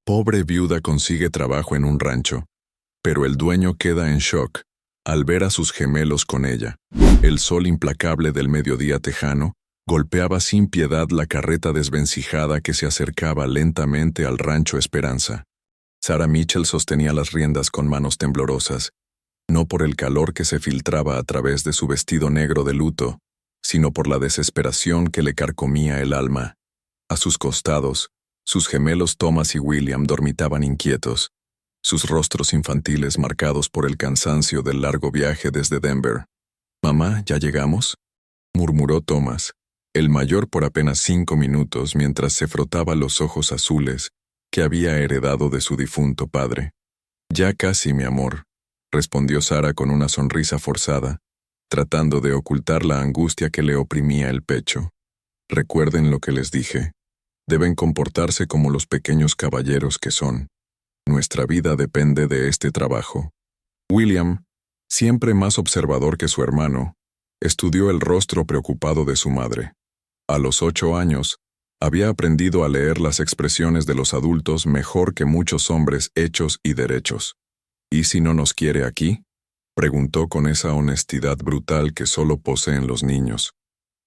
Pobre viuda consigue trabajo en un rancho, pero el dueño queda en shock al ver a sus gemelos con ella. El sol implacable del mediodía tejano golpeaba sin piedad la carreta desvencijada que se acercaba lentamente al rancho Esperanza. Sarah Mitchell sostenía las riendas con manos temblorosas, no por el calor que se filtraba a través de su vestido negro de luto, sino por la desesperación que le carcomía el alma. A sus costados, sus gemelos Thomas y William dormitaban inquietos, sus rostros infantiles marcados por el cansancio del largo viaje desde Denver. «Mamá, ¿ya llegamos?», murmuró Thomas, el mayor por apenas 5 minutos mientras se frotaba los ojos azules que había heredado de su difunto padre. «Ya casi, mi amor», respondió Sarah con una sonrisa forzada, tratando de ocultar la angustia que le oprimía el pecho. «Recuerden lo que les dije. Deben comportarse como los pequeños caballeros que son. Nuestra vida depende de este trabajo». William, siempre más observador que su hermano, estudió el rostro preocupado de su madre. A los 8 años, había aprendido a leer las expresiones de los adultos mejor que muchos hombres hechos y derechos. «¿Y si no nos quiere aquí?», preguntó con esa honestidad brutal que solo poseen los niños.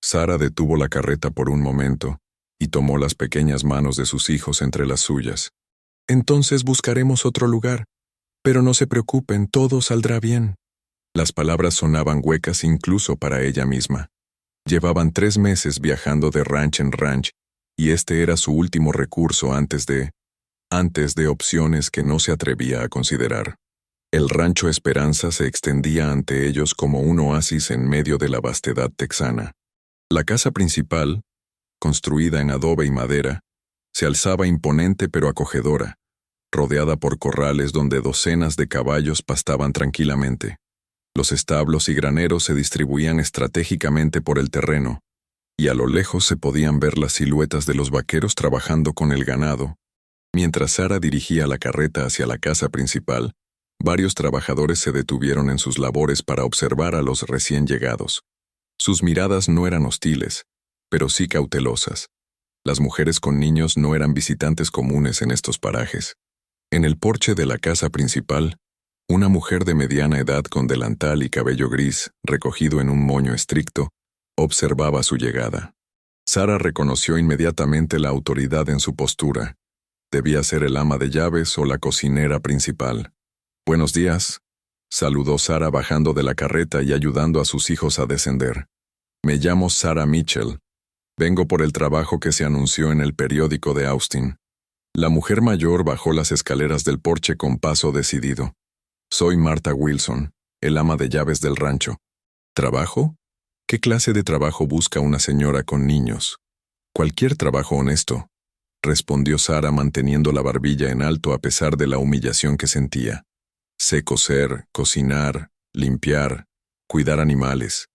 Sarah detuvo la carreta por un momento y tomó las pequeñas manos de sus hijos entre las suyas. «Entonces buscaremos otro lugar. Pero no se preocupen, todo saldrá bien». Las palabras sonaban huecas incluso para ella misma. Llevaban 3 meses viajando de ranch en ranch, y este era su último recurso antes de opciones que no se atrevía a considerar. El rancho Esperanza se extendía ante ellos como un oasis en medio de la vastedad texana. La casa principal, construida en adobe y madera, se alzaba imponente pero acogedora, rodeada por corrales donde docenas de caballos pastaban tranquilamente. Los establos y graneros se distribuían estratégicamente por el terreno, y a lo lejos se podían ver las siluetas de los vaqueros trabajando con el ganado. Mientras Sarah dirigía la carreta hacia la casa principal, varios trabajadores se detuvieron en sus labores para observar a los recién llegados. Sus miradas no eran hostiles, pero sí cautelosas. Las mujeres con niños no eran visitantes comunes en estos parajes. En el porche de la casa principal, una mujer de mediana edad con delantal y cabello gris, recogido en un moño estricto, observaba su llegada. Sarah reconoció inmediatamente la autoridad en su postura. Debía ser el ama de llaves o la cocinera principal. «Buenos días», saludó Sarah bajando de la carreta y ayudando a sus hijos a descender. «Me llamo Sarah Mitchell. Vengo por el trabajo que se anunció en el periódico de Austin». La mujer mayor bajó las escaleras del porche con paso decidido. «Soy Martha Wilson, el ama de llaves del rancho». «¿Trabajo? ¿Qué clase de trabajo busca una señora con niños?» «Cualquier trabajo honesto», respondió Sarah manteniendo la barbilla en alto a pesar de la humillación que sentía. «Sé coser, cocinar, limpiar, cuidar animales.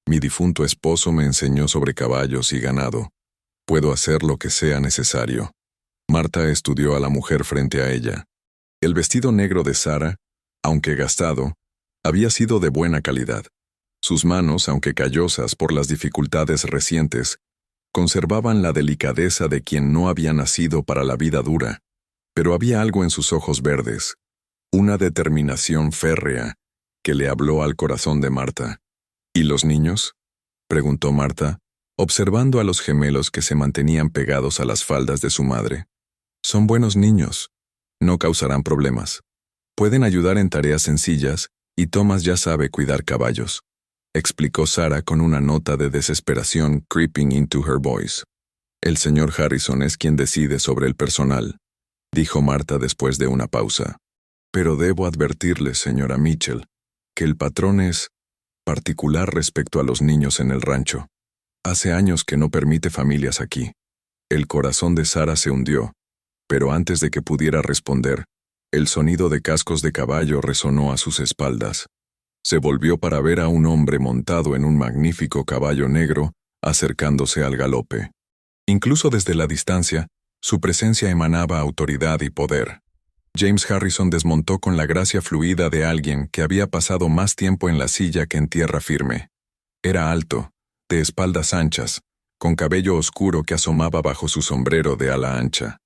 Mi difunto esposo me enseñó sobre caballos y ganado. Puedo hacer lo que sea necesario». Martha estudió a la mujer frente a ella. El vestido negro de Sarah, aunque gastado, había sido de buena calidad. Sus manos, aunque callosas por las dificultades recientes, conservaban la delicadeza de quien no había nacido para la vida dura, pero había algo en sus ojos verdes, una determinación férrea que le habló al corazón de Martha. «¿Y los niños?», preguntó Martha, observando a los gemelos que se mantenían pegados a las faldas de su madre. «Son buenos niños. No causarán problemas. Pueden ayudar en tareas sencillas y Thomas ya sabe cuidar caballos», explicó Sarah con una nota de desesperación creeping into her voice. «El señor Harrison es quien decide sobre el personal», dijo Martha después de una pausa. «Pero debo advertirle, señora Mitchell, que el patrón es particular respecto a los niños en el rancho. Hace años que no permite familias aquí». El corazón de Sarah se hundió, pero antes de que pudiera responder, el sonido de cascos de caballo resonó a sus espaldas. Se volvió para ver a un hombre montado en un magnífico caballo negro acercándose al galope. Incluso desde la distancia, su presencia emanaba autoridad y poder. James Harrison desmontó con la gracia fluida de alguien que había pasado más tiempo en la silla que en tierra firme. Era alto, de espaldas anchas, con cabello oscuro que asomaba bajo su sombrero de ala ancha.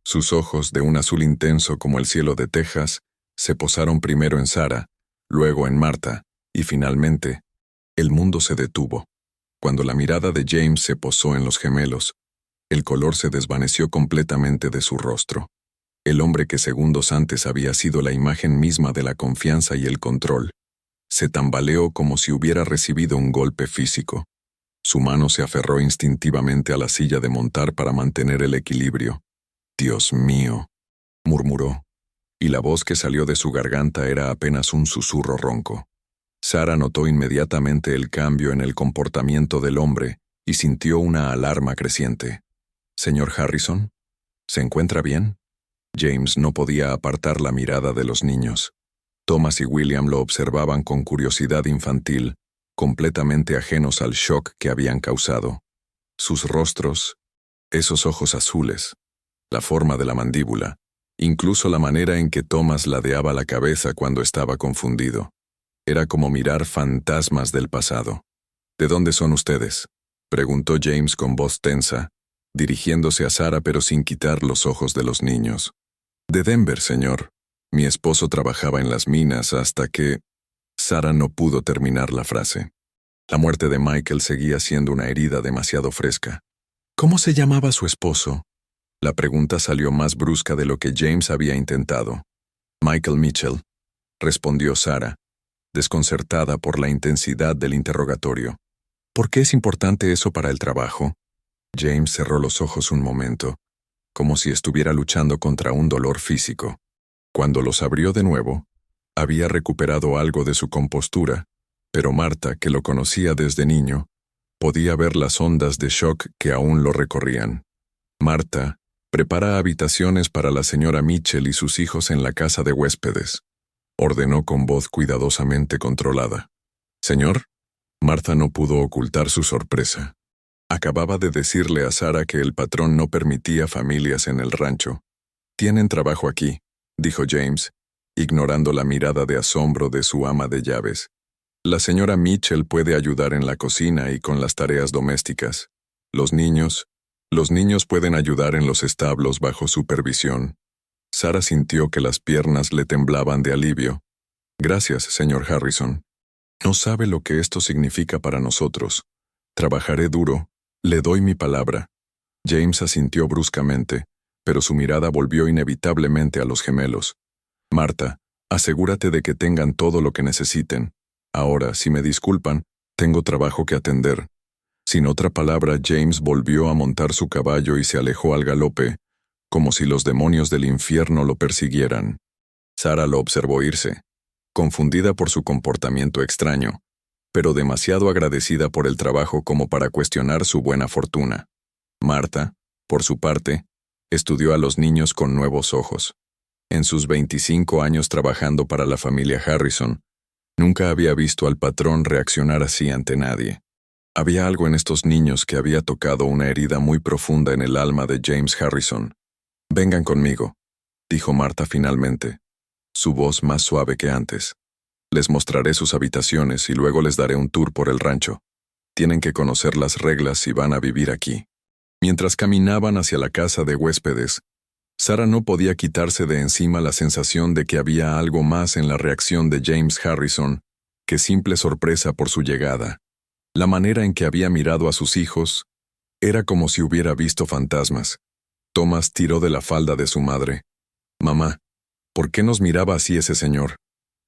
Sus ojos, de un azul intenso como el cielo de Texas, se posaron primero en Sara, luego en Marta, y finalmente, el mundo se detuvo. Cuando la mirada de James se posó en los gemelos, el color se desvaneció completamente de su rostro. El hombre que segundos antes había sido la imagen misma de la confianza y el control, se tambaleó como si hubiera recibido un golpe físico. Su mano se aferró instintivamente a la silla de montar para mantener el equilibrio. «Dios mío», murmuró, y la voz que salió de su garganta era apenas un susurro ronco. Sara notó inmediatamente el cambio en el comportamiento del hombre y sintió una alarma creciente. «Señor Harrison, ¿se encuentra bien?» James no podía apartar la mirada de los niños. Thomas y William lo observaban con curiosidad infantil, completamente ajenos al shock que habían causado. Sus rostros, esos ojos azules, la forma de la mandíbula, incluso la manera en que Thomas ladeaba la cabeza cuando estaba confundido. Era como mirar fantasmas del pasado. «¿De dónde son ustedes?», preguntó James con voz tensa, dirigiéndose a Sara pero sin quitar los ojos de los niños. «De Denver, señor. Mi esposo trabajaba en las minas hasta que...» Sara no pudo terminar la frase. La muerte de Michael seguía siendo una herida demasiado fresca. «¿Cómo se llamaba su esposo?». La pregunta salió más brusca de lo que James había intentado. «Michael Mitchell», respondió Sara, desconcertada por la intensidad del interrogatorio. «¿Por qué es importante eso para el trabajo?». James cerró los ojos un momento, como si estuviera luchando contra un dolor físico. Cuando los abrió de nuevo, había recuperado algo de su compostura, pero Marta, que lo conocía desde niño, podía ver las ondas de shock que aún lo recorrían. «Marta, prepara habitaciones para la señora Mitchell y sus hijos en la casa de huéspedes», ordenó con voz cuidadosamente controlada. «Señor». Marta no pudo ocultar su sorpresa. Acababa de decirle a Sara que el patrón no permitía familias en el rancho. «Tienen trabajo aquí», dijo James, ignorando la mirada de asombro de su ama de llaves. «La señora Mitchell puede ayudar en la cocina y con las tareas domésticas. Los niños pueden ayudar en los establos bajo supervisión». Sara sintió que las piernas le temblaban de alivio. «Gracias, señor Harrison. No sabe lo que esto significa para nosotros. Trabajaré duro, le doy mi palabra». James asintió bruscamente, pero su mirada volvió inevitablemente a los gemelos. «Marta, asegúrate de que tengan todo lo que necesiten. Ahora, si me disculpan, tengo trabajo que atender». Sin otra palabra, James volvió a montar su caballo y se alejó al galope, como si los demonios del infierno lo persiguieran. Sara lo observó irse, confundida por su comportamiento extraño, pero demasiado agradecida por el trabajo como para cuestionar su buena fortuna. Marta, por su parte, estudió a los niños con nuevos ojos. En sus 25 años trabajando para la familia Harrison, nunca había visto al patrón reaccionar así ante nadie. Había algo en estos niños que había tocado una herida muy profunda en el alma de James Harrison. «Vengan conmigo», dijo Marta finalmente, su voz más suave que antes. «Les mostraré sus habitaciones y luego les daré un tour por el rancho. Tienen que conocer las reglas si van a vivir aquí». Mientras caminaban hacia la casa de huéspedes, Sara no podía quitarse de encima la sensación de que había algo más en la reacción de James Harrison que simple sorpresa por su llegada. La manera en que había mirado a sus hijos era como si hubiera visto fantasmas. Thomas tiró de la falda de su madre. «Mamá, ¿por qué nos miraba así ese señor?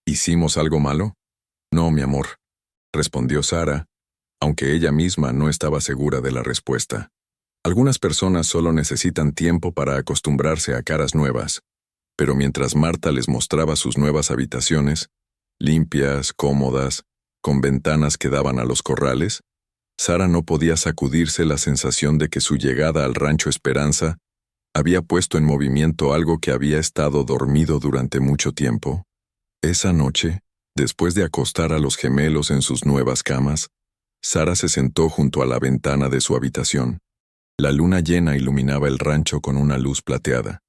¿Hicimos algo malo?». «No, mi amor», respondió Sara, aunque ella misma no estaba segura de la respuesta. Algunas personas solo necesitan tiempo para acostumbrarse a caras nuevas, pero mientras Marta les mostraba sus nuevas habitaciones, limpias, cómodas, con ventanas que daban a los corrales, Sara no podía sacudirse la sensación de que su llegada al rancho Esperanza había puesto en movimiento algo que había estado dormido durante mucho tiempo. Esa noche, después de acostar a los gemelos en sus nuevas camas, Sara se sentó junto a la ventana de su habitación. La luna llena iluminaba el rancho con una luz plateada,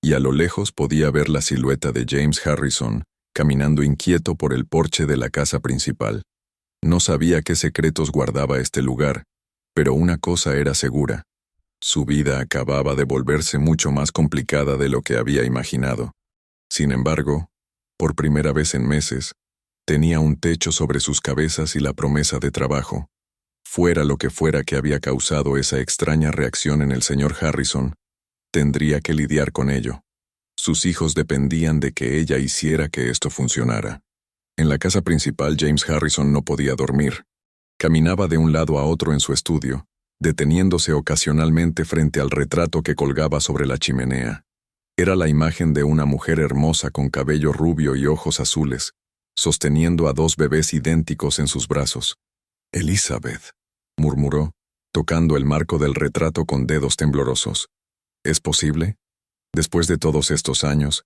y a lo lejos podía ver la silueta de James Harrison caminando inquieto por el porche de la casa principal. No sabía qué secretos guardaba este lugar, pero una cosa era segura: Su vida acababa de volverse mucho más complicada de lo que había imaginado. Sin embargo, por primera vez en meses, tenía un techo sobre sus cabezas y la promesa de trabajo. Fuera lo que fuera que había causado esa extraña reacción en el señor Harrison, tendría que lidiar con ello. Sus hijos dependían de que ella hiciera que esto funcionara. En la casa principal, James Harrison no podía dormir. Caminaba de un lado a otro en su estudio, deteniéndose ocasionalmente frente al retrato que colgaba sobre la chimenea. Era la imagen de una mujer hermosa con cabello rubio y ojos azules, sosteniendo a dos bebés idénticos en sus brazos. «Elizabeth», murmuró, tocando el marco del retrato con dedos temblorosos. «¿Es posible? Después de todos estos años,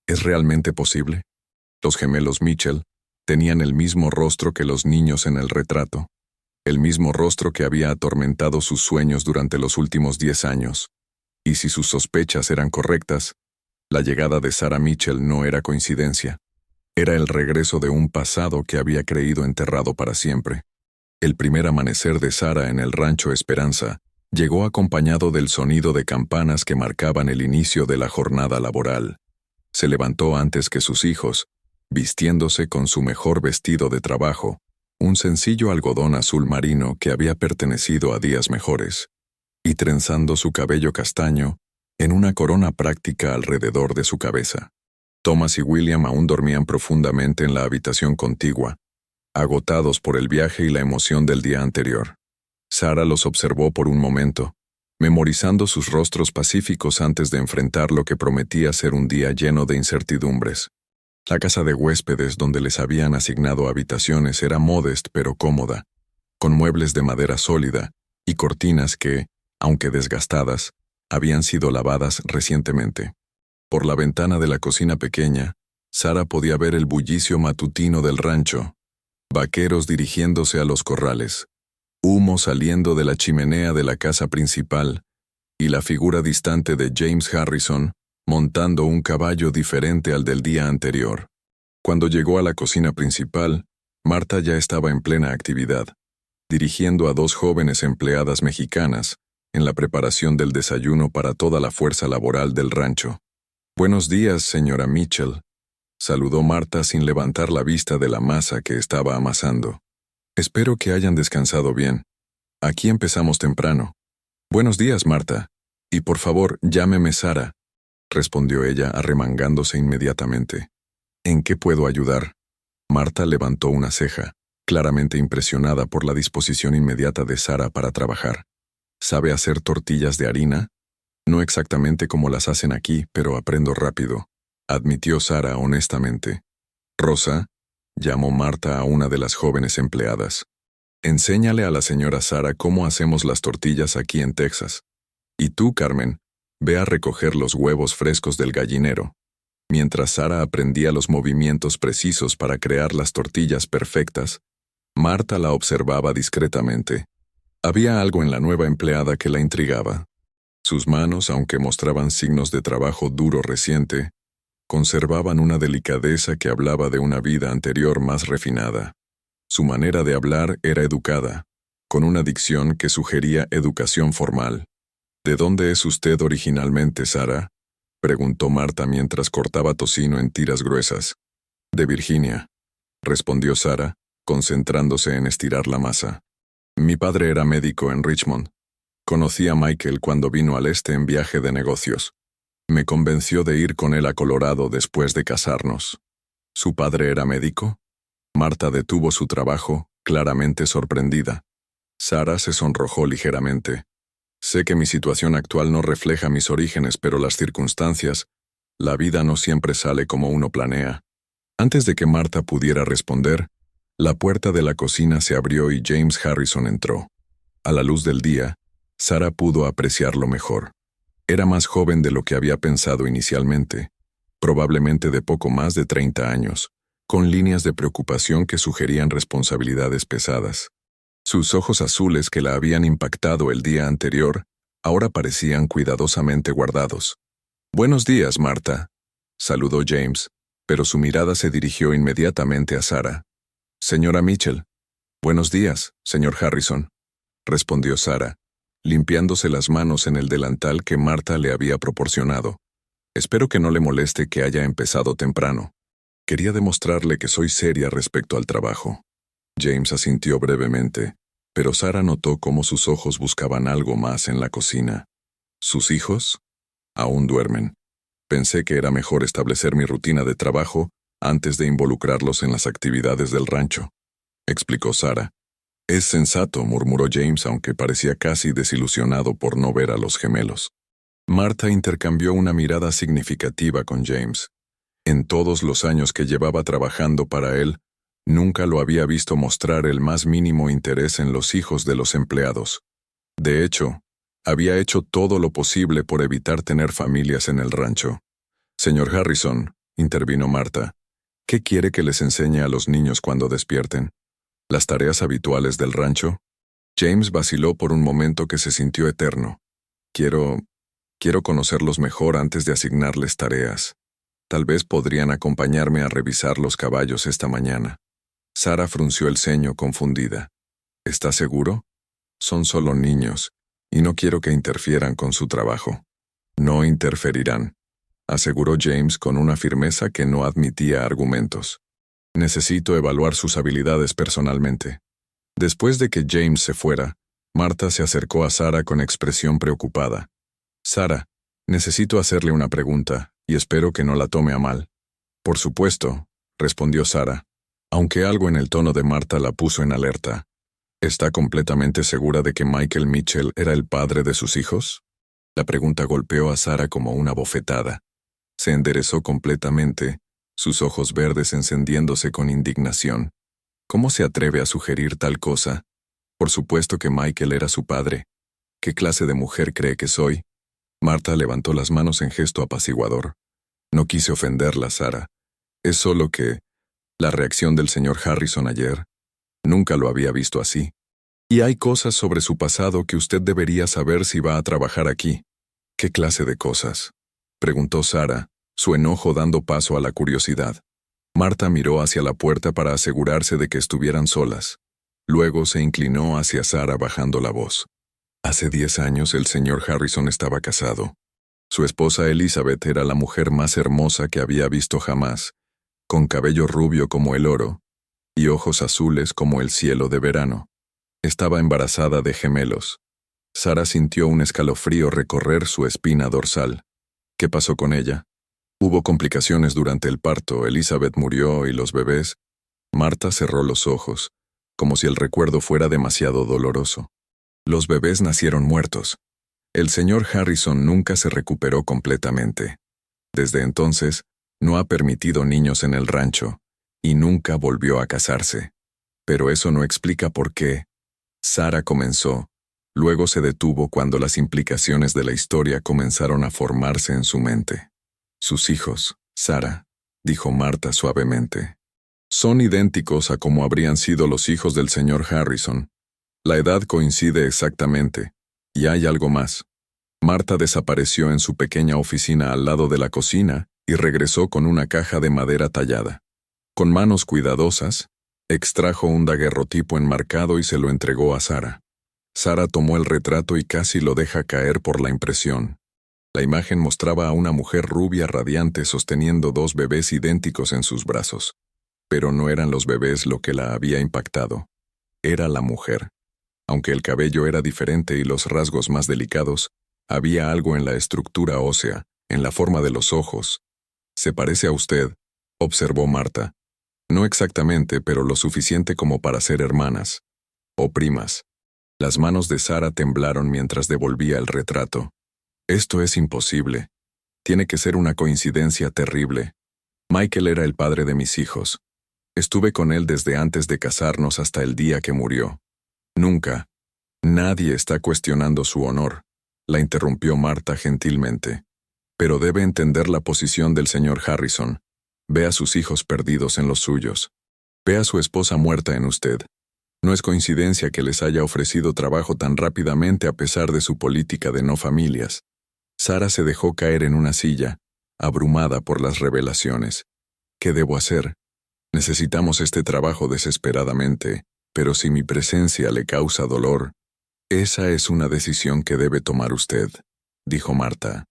¿es realmente posible?» Los gemelos Mitchell tenían el mismo rostro que los niños en el retrato, el mismo rostro que había atormentado sus sueños durante los últimos 10 años. Y si sus sospechas eran correctas, la llegada de Sarah Mitchell no era coincidencia. Era el regreso de un pasado que había creído enterrado para siempre. El primer amanecer de Sarah en el rancho Esperanza llegó acompañado del sonido de campanas que marcaban el inicio de la jornada laboral. Se levantó antes que sus hijos, vistiéndose con su mejor vestido de trabajo, un sencillo algodón azul marino que había pertenecido a días mejores, y trenzando su cabello castaño en una corona práctica alrededor de su cabeza. Thomas y William aún dormían profundamente en la habitación contigua, agotados por el viaje y la emoción del día anterior. Sarah los observó por un momento, memorizando sus rostros pacíficos antes de enfrentar lo que prometía ser un día lleno de incertidumbres. La casa de huéspedes donde les habían asignado habitaciones era modesta pero cómoda, con muebles de madera sólida y cortinas que, aunque desgastadas, habían sido lavadas recientemente. Por la ventana de la cocina pequeña, Sarah podía ver el bullicio matutino del rancho, vaqueros dirigiéndose a los corrales, humo saliendo de la chimenea de la casa principal y la figura distante de James Harrison montando un caballo diferente al del día anterior. Cuando llegó a la cocina principal, Marta ya estaba en plena actividad, dirigiendo a 2 jóvenes empleadas mexicanas en la preparación del desayuno para toda la fuerza laboral del rancho. «Buenos días, señora Mitchell», saludó Marta sin levantar la vista de la masa que estaba amasando. «Espero que hayan descansado bien. Aquí empezamos temprano». «Buenos días, Marta. Y por favor, llámeme Sarah», respondió ella arremangándose inmediatamente. «¿En qué puedo ayudar?» Marta levantó una ceja, claramente impresionada por la disposición inmediata de Sarah para trabajar. «¿Sabe hacer tortillas de harina?» «No exactamente como las hacen aquí, pero aprendo rápido», admitió Sarah honestamente. «Rosa», llamó Marta a una de las jóvenes empleadas. «Enséñale a la señora Sarah cómo hacemos las tortillas aquí en Texas. Y tú, Carmen, ve a recoger los huevos frescos del gallinero». Mientras Sarah aprendía los movimientos precisos para crear las tortillas perfectas, Marta la observaba discretamente. Había algo en la nueva empleada que la intrigaba. Sus manos, aunque mostraban signos de trabajo duro reciente, conservaban una delicadeza que hablaba de una vida anterior más refinada. Su manera de hablar era educada, con una dicción que sugería educación formal. «¿De dónde es usted originalmente, Sarah?», preguntó Marta mientras cortaba tocino en tiras gruesas. «De Virginia», respondió Sarah, concentrándose en estirar la masa. «Mi padre era médico en Richmond. Conocí a Michael cuando vino al este en viaje de negocios. Me convenció de ir con él a Colorado después de casarnos». «¿Su padre era médico?». Marta detuvo su trabajo, claramente sorprendida. Sarah se sonrojó ligeramente. «Sé que mi situación actual no refleja mis orígenes, pero las circunstancias, la vida no siempre sale como uno planea». Antes de que Marta pudiera responder, la puerta de la cocina se abrió y James Harrison entró. A la luz del día, Sarah pudo apreciarlo mejor. Era más joven de lo que había pensado inicialmente, probablemente de poco más de 30 años, con líneas de preocupación que sugerían responsabilidades pesadas. Sus ojos azules que la habían impactado el día anterior, ahora parecían cuidadosamente guardados. «Buenos días, Marta», saludó James, pero su mirada se dirigió inmediatamente a Sarah. «Señora Mitchell». «Buenos días, señor Harrison», respondió Sarah, limpiándose las manos en el delantal que Marta le había proporcionado. Espero que no le moleste que haya empezado temprano. Quería demostrarle que soy seria respecto al trabajo. James asintió brevemente, pero Sara notó cómo sus ojos buscaban algo más en la cocina. ¿Sus hijos? Aún duermen. Pensé que era mejor establecer mi rutina de trabajo antes de involucrarlos en las actividades del rancho, explicó Sara. Es sensato, murmuró James, aunque parecía casi desilusionado por no ver a los gemelos. Marta intercambió una mirada significativa con James. En todos los años que llevaba trabajando para él, nunca lo había visto mostrar el más mínimo interés en los hijos de los empleados. De hecho, había hecho todo lo posible por evitar tener familias en el rancho. Señor Harrison, intervino Marta, ¿qué quiere que les enseñe a los niños cuando despierten? ¿Las tareas habituales del rancho? James vaciló por un momento que se sintió eterno. Quiero conocerlos mejor antes de asignarles tareas. Tal vez podrían acompañarme a revisar los caballos esta mañana. Sara frunció el ceño confundida. ¿Está seguro? Son solo niños, y no quiero que interfieran con su trabajo. No interferirán, aseguró James con una firmeza que no admitía argumentos. Necesito evaluar sus habilidades personalmente. Después de que James se fuera, Marta se acercó a Sara con expresión preocupada. Sara, necesito hacerle una pregunta, y espero que no la tome a mal. Por supuesto, respondió Sara, aunque algo en el tono de Marta la puso en alerta. ¿Está completamente segura de que Michael Mitchell era el padre de sus hijos? La pregunta golpeó a Sara como una bofetada. Se enderezó completamente, sus ojos verdes encendiéndose con indignación. ¿Cómo se atreve a sugerir tal cosa? Por supuesto que Michael era su padre. ¿Qué clase de mujer cree que soy? Marta levantó las manos en gesto apaciguador. No quise ofenderla, Sara. Es solo que la reacción del señor Harrison ayer, nunca lo había visto así. Y hay cosas sobre su pasado que usted debería saber si va a trabajar aquí. ¿Qué clase de cosas?, preguntó Sara, su enojo dando paso a la curiosidad. Marta miró hacia la puerta para asegurarse de que estuvieran solas. Luego se inclinó hacia Sara bajando la voz. Hace 10 años el señor Harrison estaba casado. Su esposa Elizabeth era la mujer más hermosa que había visto jamás, con cabello rubio como el oro y ojos azules como el cielo de verano. Estaba embarazada de gemelos. Sara sintió un escalofrío recorrer su espina dorsal. ¿Qué pasó con ella? Hubo complicaciones durante el parto, Elizabeth murió y los bebés. Marta cerró los ojos, como si el recuerdo fuera demasiado doloroso. Los bebés nacieron muertos. El señor Harrison nunca se recuperó completamente. Desde entonces, no ha permitido niños en el rancho, y nunca volvió a casarse. Pero eso no explica por qué. Sara comenzó, luego se detuvo cuando las implicaciones de la historia comenzaron a formarse en su mente. Sus hijos, Sara, dijo Marta suavemente, son idénticos a como habrían sido los hijos del señor Harrison. La edad coincide exactamente, y hay algo más. Marta desapareció en su pequeña oficina al lado de la cocina y regresó con una caja de madera tallada. Con manos cuidadosas, extrajo un daguerrotipo enmarcado y se lo entregó a Sara. Sara tomó el retrato y casi lo deja caer por la impresión. La imagen mostraba a una mujer rubia radiante sosteniendo 2 bebés idénticos en sus brazos. Pero no eran los bebés lo que la había impactado. Era la mujer. Aunque el cabello era diferente y los rasgos más delicados, había algo en la estructura ósea, en la forma de los ojos. «Se parece a usted», observó Marta. No exactamente, pero lo suficiente como para ser hermanas. O primas. Las manos de Sara temblaron mientras devolvía el retrato. Esto es imposible. Tiene que ser una coincidencia terrible. Michael era el padre de mis hijos. Estuve con él desde antes de casarnos hasta el día que murió. Nunca. Nadie está cuestionando su honor, la interrumpió Marta gentilmente. Pero debe entender la posición del señor Harrison. Ve a sus hijos perdidos en los suyos. Ve a su esposa muerta en usted. No es coincidencia que les haya ofrecido trabajo tan rápidamente a pesar de su política de no familias. Sara se dejó caer en una silla, abrumada por las revelaciones. ¿Qué debo hacer? Necesitamos este trabajo desesperadamente, pero si mi presencia le causa dolor. Esa es una decisión que debe tomar usted, dijo Marta.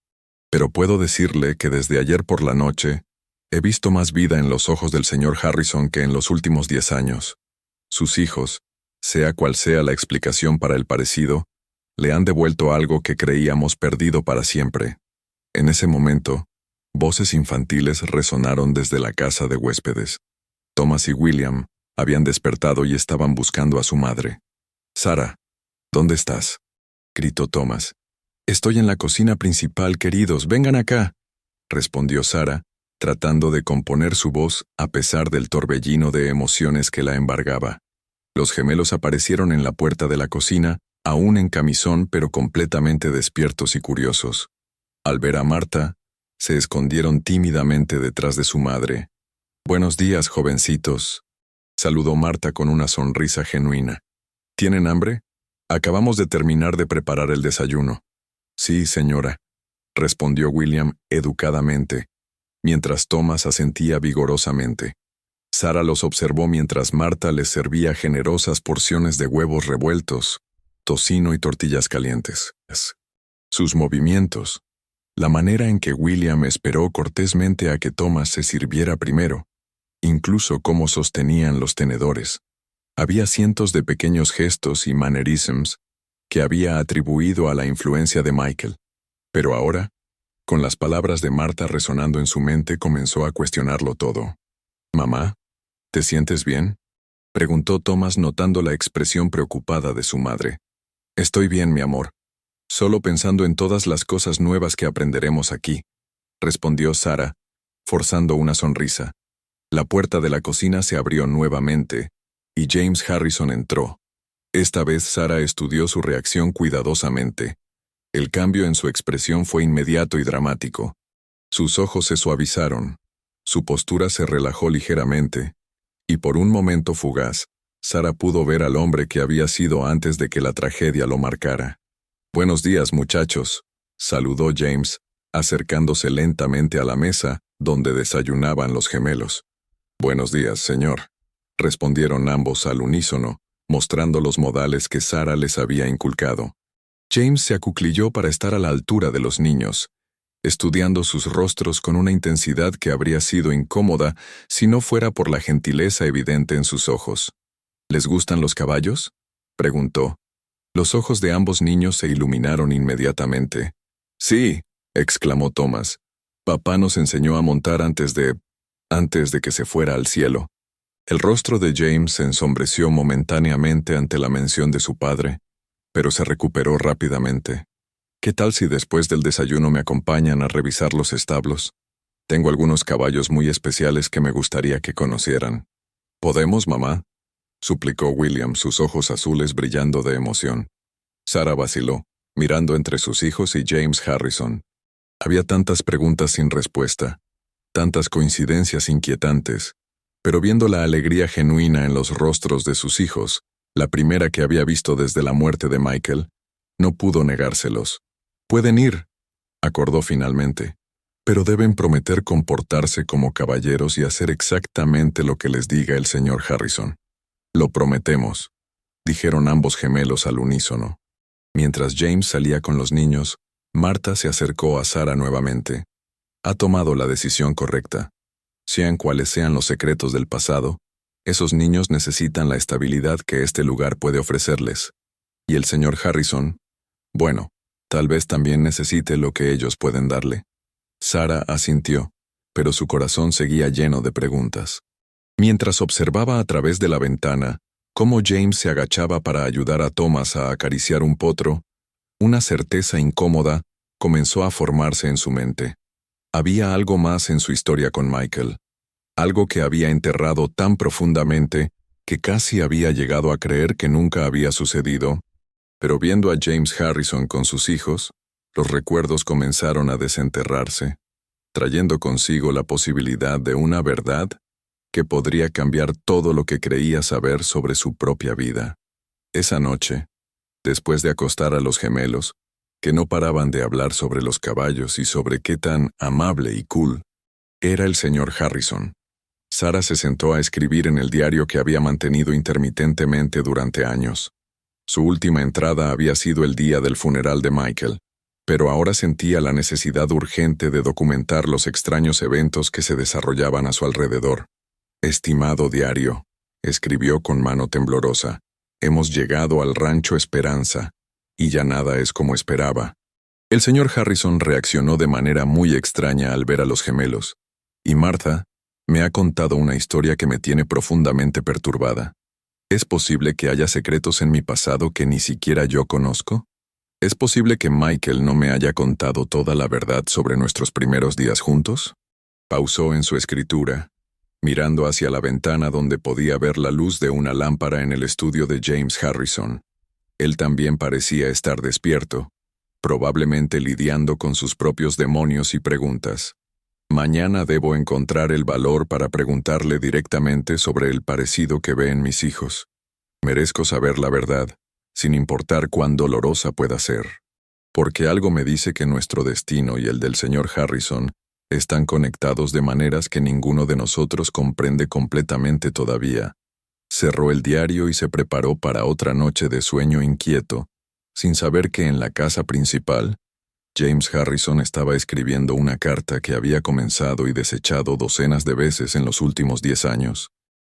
Pero puedo decirle que desde ayer por la noche he visto más vida en los ojos del señor Harrison que en los últimos 10 años. Sus hijos, sea cual sea la explicación para el parecido, le han devuelto algo que creíamos perdido para siempre. En ese momento, voces infantiles resonaron desde la casa de huéspedes. Thomas y William habían despertado y estaban buscando a su madre. «Sara, ¿dónde estás?», gritó Thomas. «Estoy en la cocina principal, queridos, vengan acá», respondió Sara, tratando de componer su voz a pesar del torbellino de emociones que la embargaba. Los gemelos aparecieron en la puerta de la cocina, aún en camisón pero completamente despiertos y curiosos. Al ver a Marta, se escondieron tímidamente detrás de su madre. «Buenos días, jovencitos», saludó Marta con una sonrisa genuina. «¿Tienen hambre? Acabamos de terminar de preparar el desayuno». «Sí, señora», respondió William educadamente, mientras Thomas asentía vigorosamente. Sara los observó mientras Marta les servía generosas porciones de huevos revueltos, tocino y tortillas calientes. Sus movimientos, la manera en que William esperó cortésmente a que Thomas se sirviera primero, incluso cómo sostenían los tenedores. Había cientos de pequeños gestos y mannerisms que había atribuido a la influencia de Michael. Pero ahora, con las palabras de Marta resonando en su mente, comenzó a cuestionarlo todo. «Mamá, ¿te sientes bien?», preguntó Thomas notando la expresión preocupada de su madre. «Estoy bien, mi amor. Solo pensando en todas las cosas nuevas que aprenderemos aquí», respondió Sara, forzando una sonrisa. La puerta de la cocina se abrió nuevamente, y James Harrison entró. Esta vez Sara estudió su reacción cuidadosamente. El cambio en su expresión fue inmediato y dramático. Sus ojos se suavizaron, su postura se relajó ligeramente, y por un momento fugaz, Sara pudo ver al hombre que había sido antes de que la tragedia lo marcara. «Buenos días, muchachos», saludó James, acercándose lentamente a la mesa donde desayunaban los gemelos. «Buenos días, señor», respondieron ambos al unísono, mostrando los modales que Sara les había inculcado. James se acuclilló para estar a la altura de los niños, estudiando sus rostros con una intensidad que habría sido incómoda si no fuera por la gentileza evidente en sus ojos. «¿Les gustan los caballos?», preguntó. Los ojos de ambos niños se iluminaron inmediatamente. «Sí», exclamó Thomas. «Papá nos enseñó a montar antes de que se fuera al cielo». El rostro de James se ensombreció momentáneamente ante la mención de su padre, pero se recuperó rápidamente. «¿Qué tal si después del desayuno me acompañan a revisar los establos? Tengo algunos caballos muy especiales que me gustaría que conocieran». «¿Podemos, mamá?», suplicó William, sus ojos azules brillando de emoción. Sara vaciló, mirando entre sus hijos y James Harrison. Había tantas preguntas sin respuesta, tantas coincidencias inquietantes, pero viendo la alegría genuina en los rostros de sus hijos, la primera que había visto desde la muerte de Michael, no pudo negárselos. «Pueden ir», acordó finalmente, «pero deben prometer comportarse como caballeros y hacer exactamente lo que les diga el señor Harrison». «Lo prometemos», dijeron ambos gemelos al unísono. Mientras James salía con los niños, Marta se acercó a Sara nuevamente. «Ha tomado la decisión correcta. Sean cuales sean los secretos del pasado, esos niños necesitan la estabilidad que este lugar puede ofrecerles. Y el señor Harrison, bueno, tal vez también necesite lo que ellos pueden darle». Sara asintió, pero su corazón seguía lleno de preguntas. Mientras observaba a través de la ventana cómo James se agachaba para ayudar a Thomas a acariciar un potro, una certeza incómoda comenzó a formarse en su mente. Había algo más en su historia con Michael, algo que había enterrado tan profundamente que casi había llegado a creer que nunca había sucedido. Pero viendo a James Harrison con sus hijos, los recuerdos comenzaron a desenterrarse, trayendo consigo la posibilidad de una verdad que podría cambiar todo lo que creía saber sobre su propia vida. Esa noche, después de acostar a los gemelos, que no paraban de hablar sobre los caballos y sobre qué tan amable y cool era el señor Harrison, Sara se sentó a escribir en el diario que había mantenido intermitentemente durante años. Su última entrada había sido el día del funeral de Michael, pero ahora sentía la necesidad urgente de documentar los extraños eventos que se desarrollaban a su alrededor. «Estimado diario», escribió con mano temblorosa, «hemos llegado al rancho Esperanza, y ya nada es como esperaba». El señor Harrison reaccionó de manera muy extraña al ver a los gemelos, y Martha me ha contado una historia que me tiene profundamente perturbada. ¿Es posible que haya secretos en mi pasado que ni siquiera yo conozco? ¿Es posible que Michael no me haya contado toda la verdad sobre nuestros primeros días juntos? Pausó en su escritura, mirando hacia la ventana donde podía ver la luz de una lámpara en el estudio de James Harrison. Él también parecía estar despierto, probablemente lidiando con sus propios demonios y preguntas. Mañana debo encontrar el valor para preguntarle directamente sobre el parecido que ve en mis hijos. Merezco saber la verdad, sin importar cuán dolorosa pueda ser. Porque algo me dice que nuestro destino y el del señor Harrison están conectados de maneras que ninguno de nosotros comprende completamente todavía. Cerró el diario y se preparó para otra noche de sueño inquieto, sin saber que en la casa principal, James Harrison estaba escribiendo una carta que había comenzado y desechado docenas de veces en los últimos 10 años.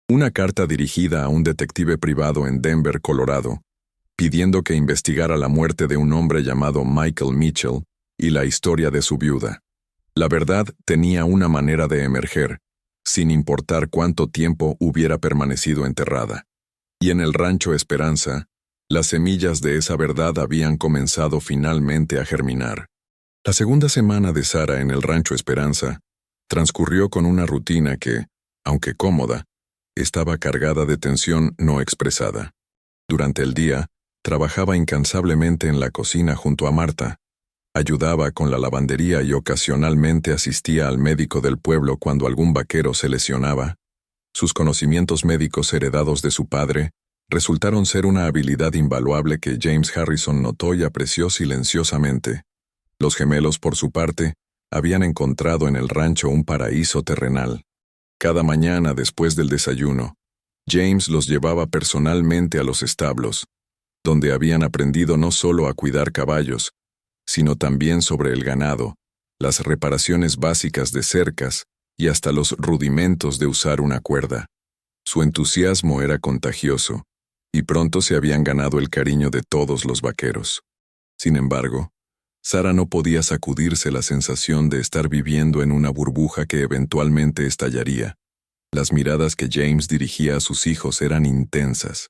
Una carta dirigida a un detective privado en Denver, Colorado, pidiendo que investigara la muerte de un hombre llamado Michael Mitchell y la historia de su viuda. La verdad tenía una manera de emerger, sin importar cuánto tiempo hubiera permanecido enterrada. Y en el rancho Esperanza, las semillas de esa verdad habían comenzado finalmente a germinar. La segunda semana de Sara en el rancho Esperanza transcurrió con una rutina que, aunque cómoda, estaba cargada de tensión no expresada. Durante el día, trabajaba incansablemente en la cocina junto a Martha, ayudaba con la lavandería y ocasionalmente asistía al médico del pueblo cuando algún vaquero se lesionaba. Sus conocimientos médicos heredados de su padre resultaron ser una habilidad invaluable que James Harrison notó y apreció silenciosamente. Los gemelos, por su parte, habían encontrado en el rancho un paraíso terrenal. Cada mañana después del desayuno, James los llevaba personalmente a los establos, donde habían aprendido no solo a cuidar caballos, sino también sobre el ganado, las reparaciones básicas de cercas y hasta los rudimentos de usar una cuerda. Su entusiasmo era contagioso, y pronto se habían ganado el cariño de todos los vaqueros. Sin embargo, Sara no podía sacudirse la sensación de estar viviendo en una burbuja que eventualmente estallaría. Las miradas que James dirigía a sus hijos eran intensas,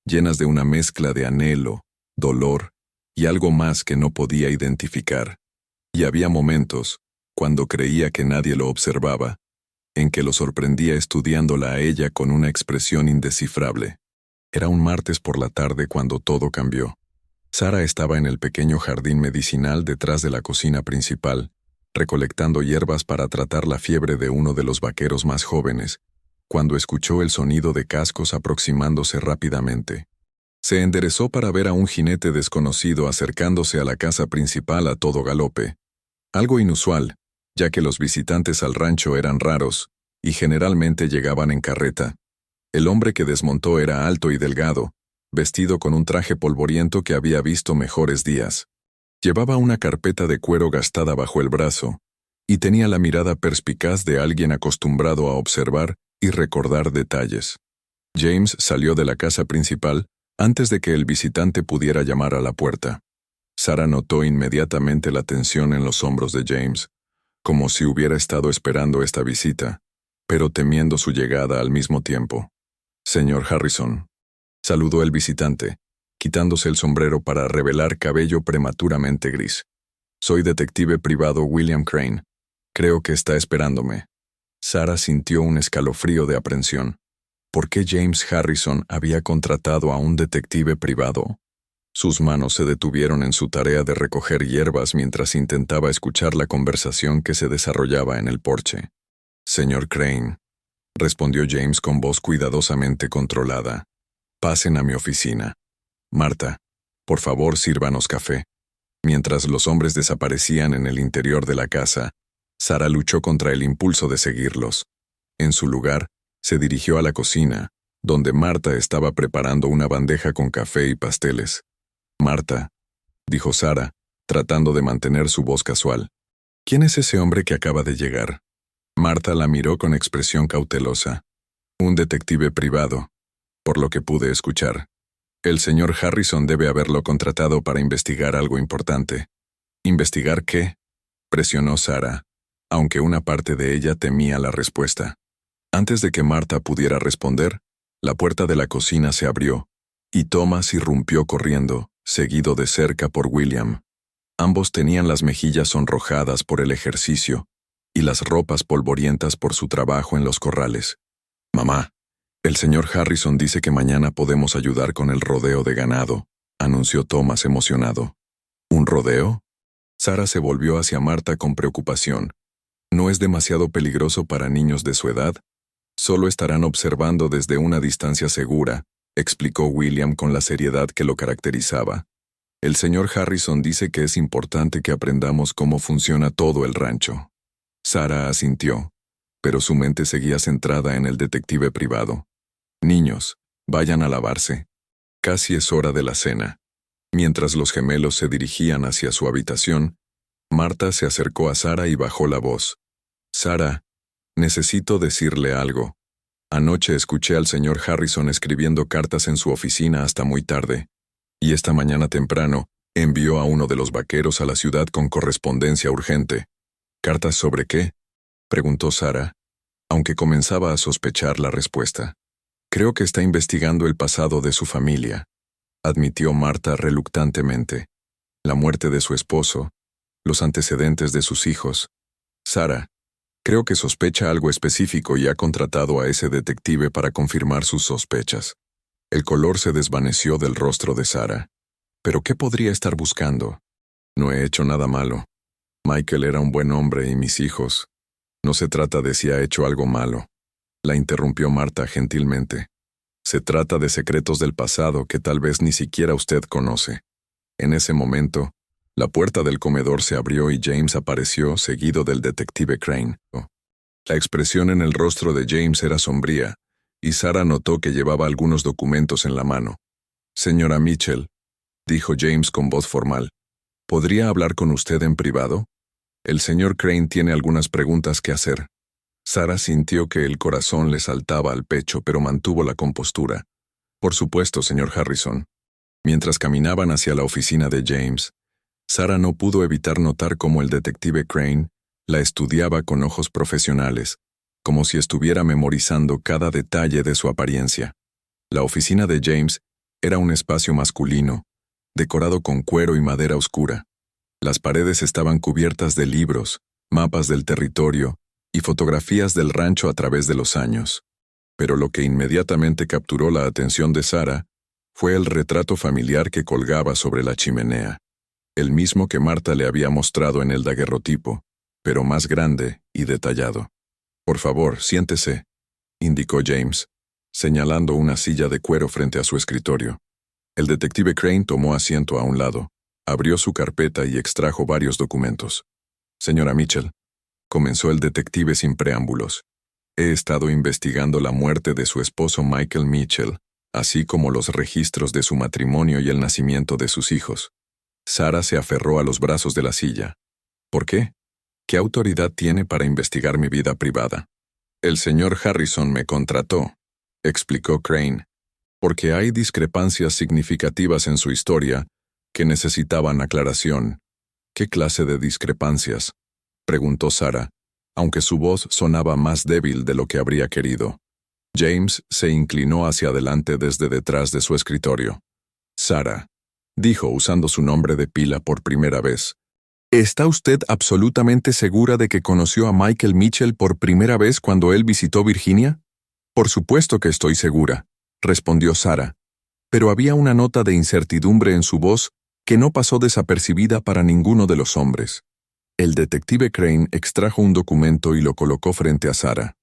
llenas de una mezcla de anhelo, dolor y algo más que no podía identificar. Y había momentos, cuando creía que nadie lo observaba, en que lo sorprendía estudiándola a ella con una expresión indescifrable. Era un martes por la tarde cuando todo cambió. Sara estaba en el pequeño jardín medicinal detrás de la cocina principal, recolectando hierbas para tratar la fiebre de uno de los vaqueros más jóvenes, cuando escuchó el sonido de cascos aproximándose rápidamente. Se enderezó para ver a un jinete desconocido acercándose a la casa principal a todo galope. Algo inusual, ya que los visitantes al rancho eran raros, y generalmente llegaban en carreta. El hombre que desmontó era alto y delgado, vestido con un traje polvoriento que había visto mejores días. Llevaba una carpeta de cuero gastada bajo el brazo, y tenía la mirada perspicaz de alguien acostumbrado a observar y recordar detalles. James salió de la casa principal antes de que el visitante pudiera llamar a la puerta. Sara notó inmediatamente la tensión en los hombros de James, como si hubiera estado esperando esta visita, pero temiendo su llegada al mismo tiempo. «Señor Harrison», saludó el visitante, quitándose el sombrero para revelar cabello prematuramente gris. «Soy detective privado William Crane. Creo que está esperándome». Sara sintió un escalofrío de aprensión. ¿Por qué James Harrison había contratado a un detective privado? Sus manos se detuvieron en su tarea de recoger hierbas mientras intentaba escuchar la conversación que se desarrollaba en el porche. «Señor Crane», respondió James con voz cuidadosamente controlada. «Pasen a mi oficina. Martha, por favor, sírvanos café». Mientras los hombres desaparecían en el interior de la casa, Sara luchó contra el impulso de seguirlos. En su lugar, se dirigió a la cocina, donde Marta estaba preparando una bandeja con café y pasteles. «Marta», dijo Sara, tratando de mantener su voz casual. «¿Quién es ese hombre que acaba de llegar?» Marta la miró con expresión cautelosa. «Un detective privado, por lo que pude escuchar. El señor Harrison debe haberlo contratado para investigar algo importante». «¿Investigar qué?», presionó Sara, aunque una parte de ella temía la respuesta. Antes de que Marta pudiera responder, la puerta de la cocina se abrió, y Thomas irrumpió corriendo, seguido de cerca por William. Ambos tenían las mejillas sonrojadas por el ejercicio y las ropas polvorientas por su trabajo en los corrales. «Mamá, el señor Harrison dice que mañana podemos ayudar con el rodeo de ganado», anunció Thomas emocionado. «¿Un rodeo?». Sara se volvió hacia Marta con preocupación. «¿No es demasiado peligroso para niños de su edad? Solo estarán observando desde una distancia segura», explicó William con la seriedad que lo caracterizaba. «El señor Harrison dice que es importante que aprendamos cómo funciona todo el rancho». Sara asintió, pero su mente seguía centrada en el detective privado. «Niños, vayan a lavarse. Casi es hora de la cena». Mientras los gemelos se dirigían hacia su habitación, Marta se acercó a Sara y bajó la voz. «Sara, necesito decirle algo. Anoche escuché al señor Harrison escribiendo cartas en su oficina hasta muy tarde, y esta mañana temprano envió a uno de los vaqueros a la ciudad con correspondencia urgente». «¿Cartas sobre qué?», preguntó Sara, aunque comenzaba a sospechar la respuesta. «Creo que está investigando el pasado de su familia», admitió Marta reluctantemente. «La muerte de su esposo, los antecedentes de sus hijos. Sara, creo que sospecha algo específico y ha contratado a ese detective para confirmar sus sospechas». El color se desvaneció del rostro de Sara. «¿Pero qué podría estar buscando? No he hecho nada malo. Michael era un buen hombre y mis hijos. No se trata de si ha hecho algo malo», la interrumpió Marta gentilmente. «Se trata de secretos del pasado que tal vez ni siquiera usted conoce». En ese momento, la puerta del comedor se abrió y James apareció, seguido del detective Crane. La expresión en el rostro de James era sombría, y Sara notó que llevaba algunos documentos en la mano. «Señora Mitchell», dijo James con voz formal, «¿podría hablar con usted en privado? El señor Crane tiene algunas preguntas que hacer». Sara sintió que el corazón le saltaba al pecho, pero mantuvo la compostura. «Por supuesto, señor Harrison». Mientras caminaban hacia la oficina de James, Sara no pudo evitar notar cómo el detective Crane la estudiaba con ojos profesionales, como si estuviera memorizando cada detalle de su apariencia. La oficina de James era un espacio masculino, decorado con cuero y madera oscura. Las paredes estaban cubiertas de libros, mapas del territorio y fotografías del rancho a través de los años. Pero lo que inmediatamente capturó la atención de Sara fue el retrato familiar que colgaba sobre la chimenea, el mismo que Marta le había mostrado en el daguerrotipo, pero más grande y detallado. «Por favor, siéntese», indicó James, señalando una silla de cuero frente a su escritorio. El detective Crane tomó asiento a un lado, abrió su carpeta y extrajo varios documentos. «Señora Mitchell», comenzó el detective sin preámbulos, «he estado investigando la muerte de su esposo Michael Mitchell, así como los registros de su matrimonio y el nacimiento de sus hijos». Sara se aferró a los brazos de la silla. «¿Por qué? ¿Qué autoridad tiene para investigar mi vida privada?» «El señor Harrison me contrató», explicó Crane, «porque hay discrepancias significativas en su historia que necesitaban aclaración». «¿Qué clase de discrepancias?», preguntó Sara, aunque su voz sonaba más débil de lo que habría querido. James se inclinó hacia adelante desde detrás de su escritorio. «Sara», dijo usando su nombre de pila por primera vez, «¿está usted absolutamente segura de que conoció a Michael Mitchell por primera vez cuando él visitó Virginia?» «Por supuesto que estoy segura», respondió Sara, pero había una nota de incertidumbre en su voz que no pasó desapercibida para ninguno de los hombres. El detective Crane extrajo un documento y lo colocó frente a Sara.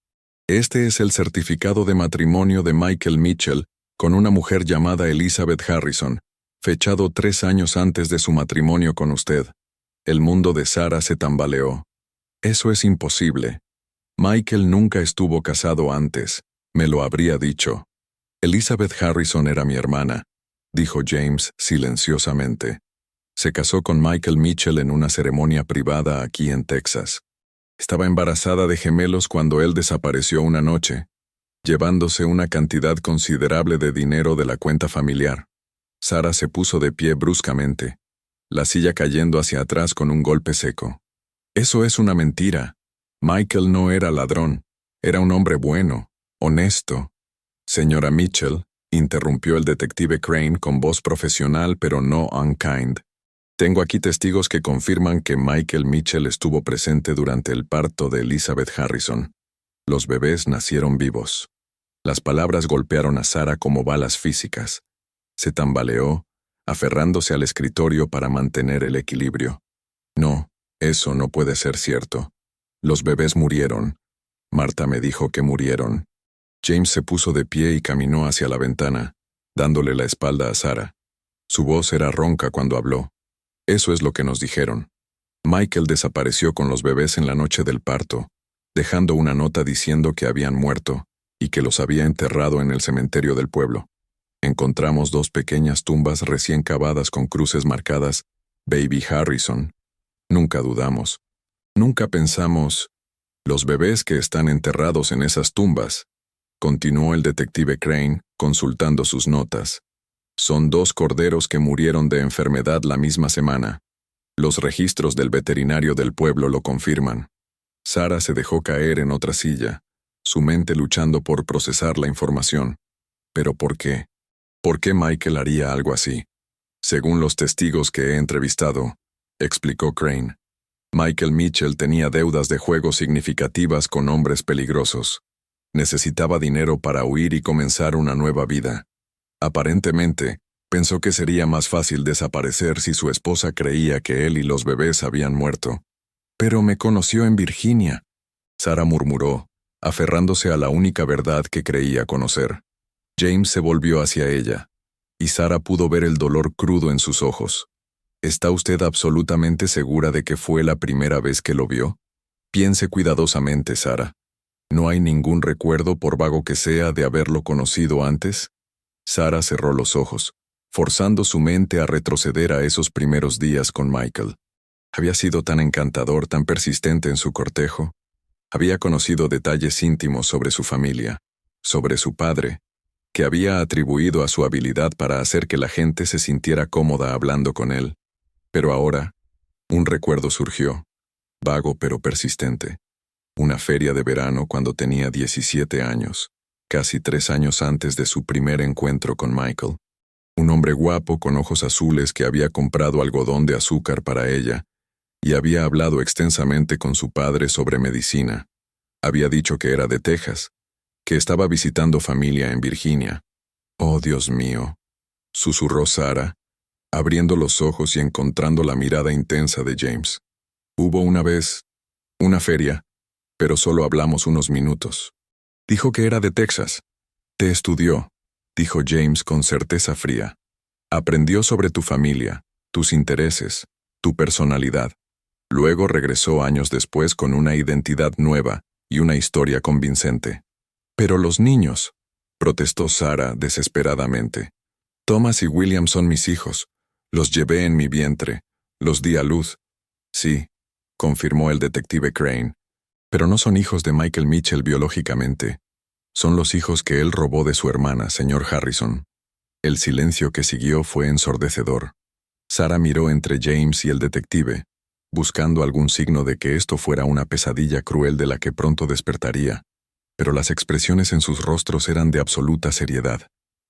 «Este es el certificado de matrimonio de Michael Mitchell con una mujer llamada Elizabeth Harrison, fechado 3 años antes de su matrimonio con usted». El mundo de Sara se tambaleó. «Eso es imposible. Michael nunca estuvo casado antes. Me lo habría dicho». Elizabeth Harrison era mi hermana, dijo James silenciosamente. Se casó con Michael Mitchell en una ceremonia privada aquí en Texas. Estaba embarazada de gemelos cuando él desapareció una noche, llevándose una cantidad considerable de dinero de la cuenta familiar. Sarah se puso de pie bruscamente, la silla cayendo hacia atrás con un golpe seco. Eso es una mentira. Michael no era ladrón. Era un hombre bueno, honesto. Señora Mitchell, interrumpió el detective Crane con voz profesional pero no unkind. Tengo aquí testigos que confirman que Michael Mitchell estuvo presente durante el parto de Elizabeth Harrison. Los bebés nacieron vivos. Las palabras golpearon a Sarah como balas físicas. Se tambaleó, aferrándose al escritorio para mantener el equilibrio. No, eso no puede ser cierto. Los bebés murieron. Marta me dijo que murieron. James se puso de pie y caminó hacia la ventana, dándole la espalda a Sarah. Su voz era ronca cuando habló. Eso es lo que nos dijeron. Michael desapareció con los bebés en la noche del parto, dejando una nota diciendo que habían muerto y que los había enterrado en el cementerio del pueblo. Encontramos 2 pequeñas tumbas recién cavadas con cruces marcadas Baby Harrison. Nunca dudamos. Nunca pensamos, los bebés que están enterrados en esas tumbas, continuó el detective Crane, consultando sus notas. Son 2 corderos que murieron de enfermedad la misma semana. Los registros del veterinario del pueblo lo confirman. Sarah se dejó caer en otra silla, su mente luchando por procesar la información. ¿Pero por qué? ¿Por qué Michael haría algo así? Según los testigos que he entrevistado, explicó Crane, Michael Mitchell tenía deudas de juego significativas con hombres peligrosos. Necesitaba dinero para huir y comenzar una nueva vida. Aparentemente, pensó que sería más fácil desaparecer si su esposa creía que él y los bebés habían muerto. Pero me conoció en Virginia, Sarah murmuró, aferrándose a la única verdad que creía conocer. James se volvió hacia ella, y Sarah pudo ver el dolor crudo en sus ojos. ¿Está usted absolutamente segura de que fue la primera vez que lo vio? Piense cuidadosamente, Sarah. ¿No hay ningún recuerdo, por vago que sea, de haberlo conocido antes? Sarah cerró los ojos, forzando su mente a retroceder a esos primeros días con Michael. Había sido tan encantador, tan persistente en su cortejo. Había conocido detalles íntimos sobre su familia, sobre su padre, que había atribuido a su habilidad para hacer que la gente se sintiera cómoda hablando con él. Pero ahora, un recuerdo surgió, vago pero persistente. Una feria de verano cuando tenía 17 años, casi 3 años antes de su primer encuentro con Michael. Un hombre guapo con ojos azules que había comprado algodón de azúcar para ella y había hablado extensamente con su padre sobre medicina. Había dicho que era de Texas, que estaba visitando familia en Virginia. «Oh, Dios mío», susurró Sarah, abriendo los ojos y encontrando la mirada intensa de James. «Hubo una vez, una feria, pero solo hablamos unos minutos. Dijo que era de Texas. Te estudió», dijo James con certeza fría. «Aprendió sobre tu familia, tus intereses, tu personalidad. Luego regresó años después con una identidad nueva y una historia convincente». «Pero los niños», protestó Sarah desesperadamente. «Thomas y William son mis hijos. Los llevé en mi vientre. Los di a luz». «Sí», confirmó el detective Crane. «Pero no son hijos de Michael Mitchell biológicamente. Son los hijos que él robó de su hermana, señor Harrison». El silencio que siguió fue ensordecedor. Sarah miró entre James y el detective, buscando algún signo de que esto fuera una pesadilla cruel de la que pronto despertaría. Pero las expresiones en sus rostros eran de absoluta seriedad.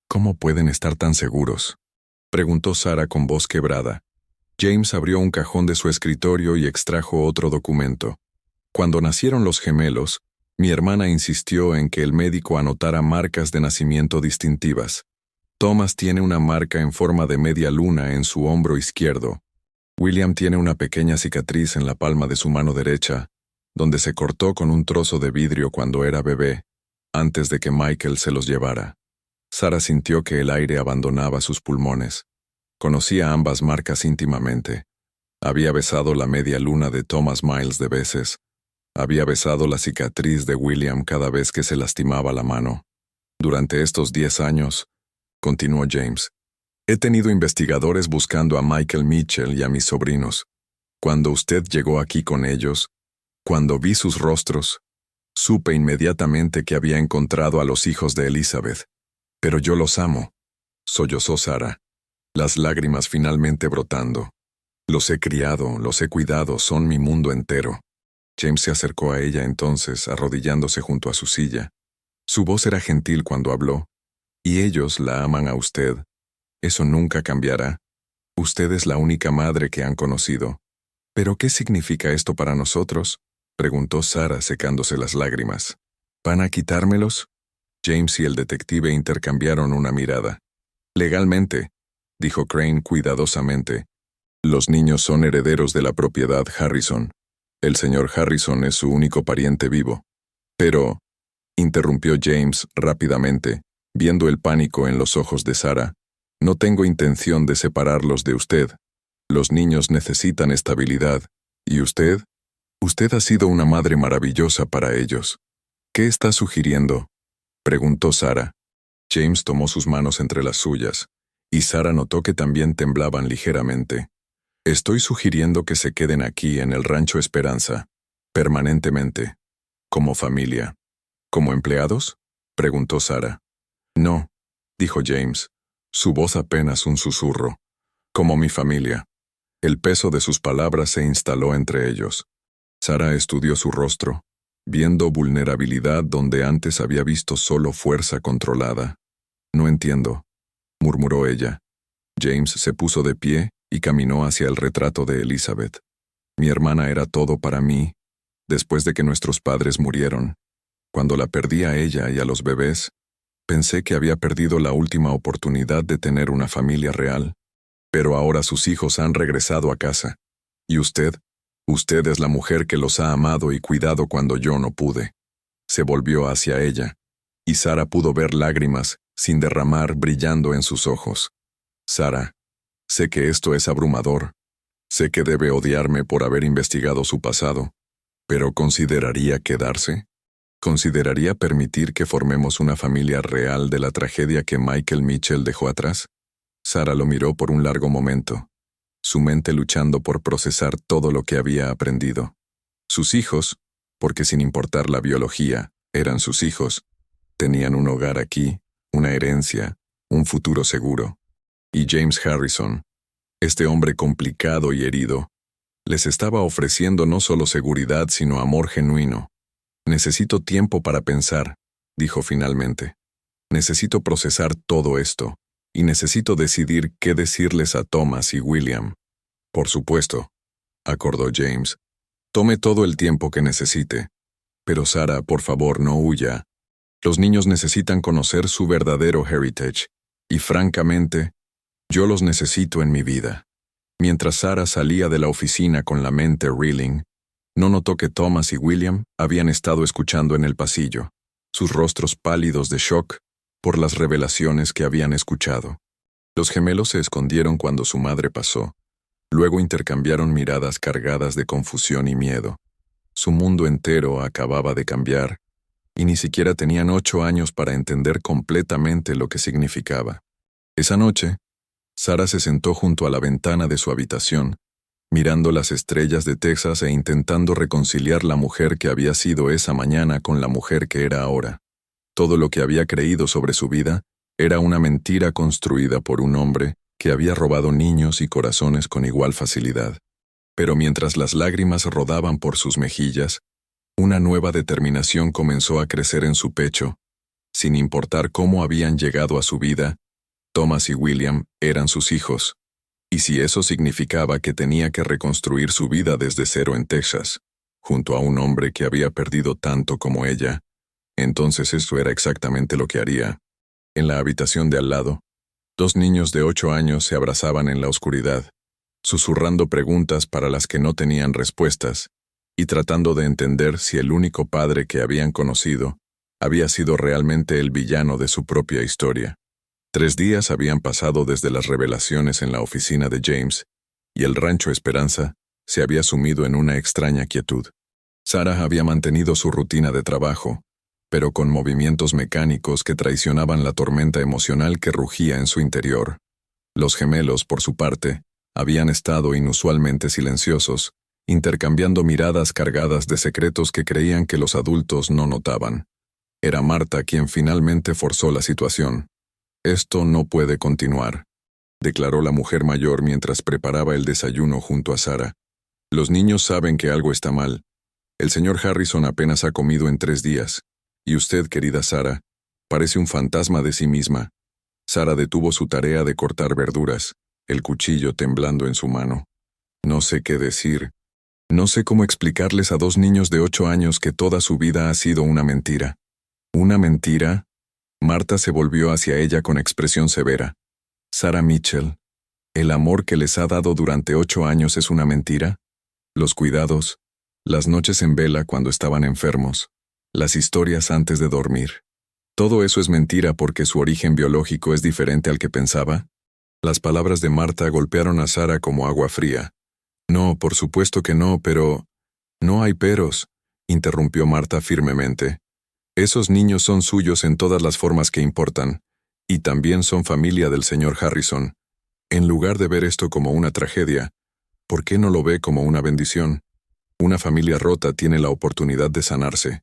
«¿Cómo pueden estar tan seguros?», preguntó Sarah con voz quebrada. James abrió un cajón de su escritorio y extrajo otro documento. «Cuando nacieron los gemelos, mi hermana insistió en que el médico anotara marcas de nacimiento distintivas. Thomas tiene una marca en forma de media luna en su hombro izquierdo. William tiene una pequeña cicatriz en la palma de su mano derecha, donde se cortó con un trozo de vidrio cuando era bebé, antes de que Michael se los llevara». Sarah sintió que el aire abandonaba sus pulmones. Conocía ambas marcas íntimamente. Había besado la media luna de Thomas miles de veces. Había besado la cicatriz de William cada vez que se lastimaba la mano. Durante estos 10 años, continuó James, he tenido investigadores buscando a Michael Mitchell y a mis sobrinos. Cuando usted llegó aquí con ellos, cuando vi sus rostros, supe inmediatamente que había encontrado a los hijos de Elizabeth. Pero yo los amo, sollozó Sarah, las lágrimas finalmente brotando. Los he criado, los he cuidado, son mi mundo entero. James se acercó a ella entonces, arrodillándose junto a su silla. Su voz era gentil cuando habló. Y ellos la aman a usted. Eso nunca cambiará. Usted es la única madre que han conocido. ¿Pero qué significa esto para nosotros?, preguntó Sarah secándose las lágrimas. ¿Van a quitármelos? James y el detective intercambiaron una mirada. Legalmente, dijo Crane cuidadosamente, los niños son herederos de la propiedad Harrison. El señor Harrison es su único pariente vivo. Pero, interrumpió James rápidamente, viendo el pánico en los ojos de Sarah, no tengo intención de separarlos de usted. Los niños necesitan estabilidad. ¿Y usted? Usted ha sido una madre maravillosa para ellos. ¿Qué está sugiriendo?, preguntó Sarah. James tomó sus manos entre las suyas, y Sarah notó que también temblaban ligeramente. Estoy sugiriendo que se queden aquí en el Rancho Esperanza, permanentemente. ¿Como familia? ¿Como empleados?, preguntó Sarah. No, dijo James, su voz apenas un susurro. Como mi familia. El peso de sus palabras se instaló entre ellos. Sarah estudió su rostro, viendo vulnerabilidad donde antes había visto solo fuerza controlada. No entiendo, murmuró ella. James se puso de pie y caminó hacia el retrato de Elizabeth. Mi hermana era todo para mí, después de que nuestros padres murieron. Cuando la perdí a ella y a los bebés, pensé que había perdido la última oportunidad de tener una familia real. Pero ahora sus hijos han regresado a casa. ¿Y usted? Usted es la mujer que los ha amado y cuidado cuando yo no pude. Se volvió hacia ella, y Sarah pudo ver lágrimas, sin derramar, brillando en sus ojos. Sarah, sé que esto es abrumador. Sé que debe odiarme por haber investigado su pasado. ¿Pero consideraría quedarse? ¿Consideraría permitir que formemos una familia real de la tragedia que Michael Mitchell dejó atrás? Sarah lo miró por un largo momento, su mente luchando por procesar todo lo que había aprendido. Sus hijos, porque sin importar la biología, eran sus hijos, tenían un hogar aquí, una herencia, un futuro seguro. Y James Harrison, este hombre complicado y herido, les estaba ofreciendo no solo seguridad sino amor genuino. Necesito tiempo para pensar, dijo finalmente. Necesito procesar todo esto. Y necesito decidir qué decirles a Thomas y William. Por supuesto, acordó James. Tome todo el tiempo que necesite. Pero Sarah, por favor, no huya. Los niños necesitan conocer su verdadero heritage. Y francamente, yo los necesito en mi vida. Mientras Sarah salía de la oficina con la mente reeling, no notó que Thomas y William habían estado escuchando en el pasillo, sus rostros pálidos de shock por las revelaciones que habían escuchado. Los gemelos se escondieron cuando su madre pasó. Luego intercambiaron miradas cargadas de confusión y miedo. Su mundo entero acababa de cambiar, y ni siquiera tenían 8 años para entender completamente lo que significaba. Esa noche, Sarah se sentó junto a la ventana de su habitación, mirando las estrellas de Texas e intentando reconciliar la mujer que había sido esa mañana con la mujer que era ahora. Todo lo que había creído sobre su vida era una mentira construida por un hombre que había robado niños y corazones con igual facilidad. Pero mientras las lágrimas rodaban por sus mejillas, una nueva determinación comenzó a crecer en su pecho. Sin importar cómo habían llegado a su vida, Thomas y William eran sus hijos. Y si eso significaba que tenía que reconstruir su vida desde cero en Texas, junto a un hombre que había perdido tanto como ella, entonces eso era exactamente lo que haría. En la habitación de al lado, 2 niños de 8 años se abrazaban en la oscuridad, susurrando preguntas para las que no tenían respuestas, y tratando de entender si el único padre que habían conocido había sido realmente el villano de su propia historia. 3 días habían pasado desde las revelaciones en la oficina de James, y el Rancho Esperanza se había sumido en una extraña quietud. Sarah había mantenido su rutina de trabajo, pero con movimientos mecánicos que traicionaban la tormenta emocional que rugía en su interior. Los gemelos, por su parte, habían estado inusualmente silenciosos, intercambiando miradas cargadas de secretos que creían que los adultos no notaban. Era Marta quien finalmente forzó la situación. «Esto no puede continuar», declaró la mujer mayor mientras preparaba el desayuno junto a Sara. «Los niños saben que algo está mal. El señor Harrison apenas ha comido en 3 días. Y usted, querida Sara, parece un fantasma de sí misma». Sara detuvo su tarea de cortar verduras, el cuchillo temblando en su mano. «No sé qué decir. No sé cómo explicarles a 2 niños de 8 años que toda su vida ha sido una mentira». «¿Una mentira?». Marta se volvió hacia ella con expresión severa. «Sara Mitchell, ¿el amor que les ha dado durante 8 años es una mentira? Los cuidados, las noches en vela cuando estaban enfermos, las historias antes de dormir. ¿Todo eso es mentira porque su origen biológico es diferente al que pensaba?». Las palabras de Marta golpearon a Sara como agua fría. «No, por supuesto que no, pero…». «No hay peros», interrumpió Marta firmemente. «Esos niños son suyos en todas las formas que importan, y también son familia del señor Harrison. En lugar de ver esto como una tragedia, ¿por qué no lo ve como una bendición? Una familia rota tiene la oportunidad de sanarse».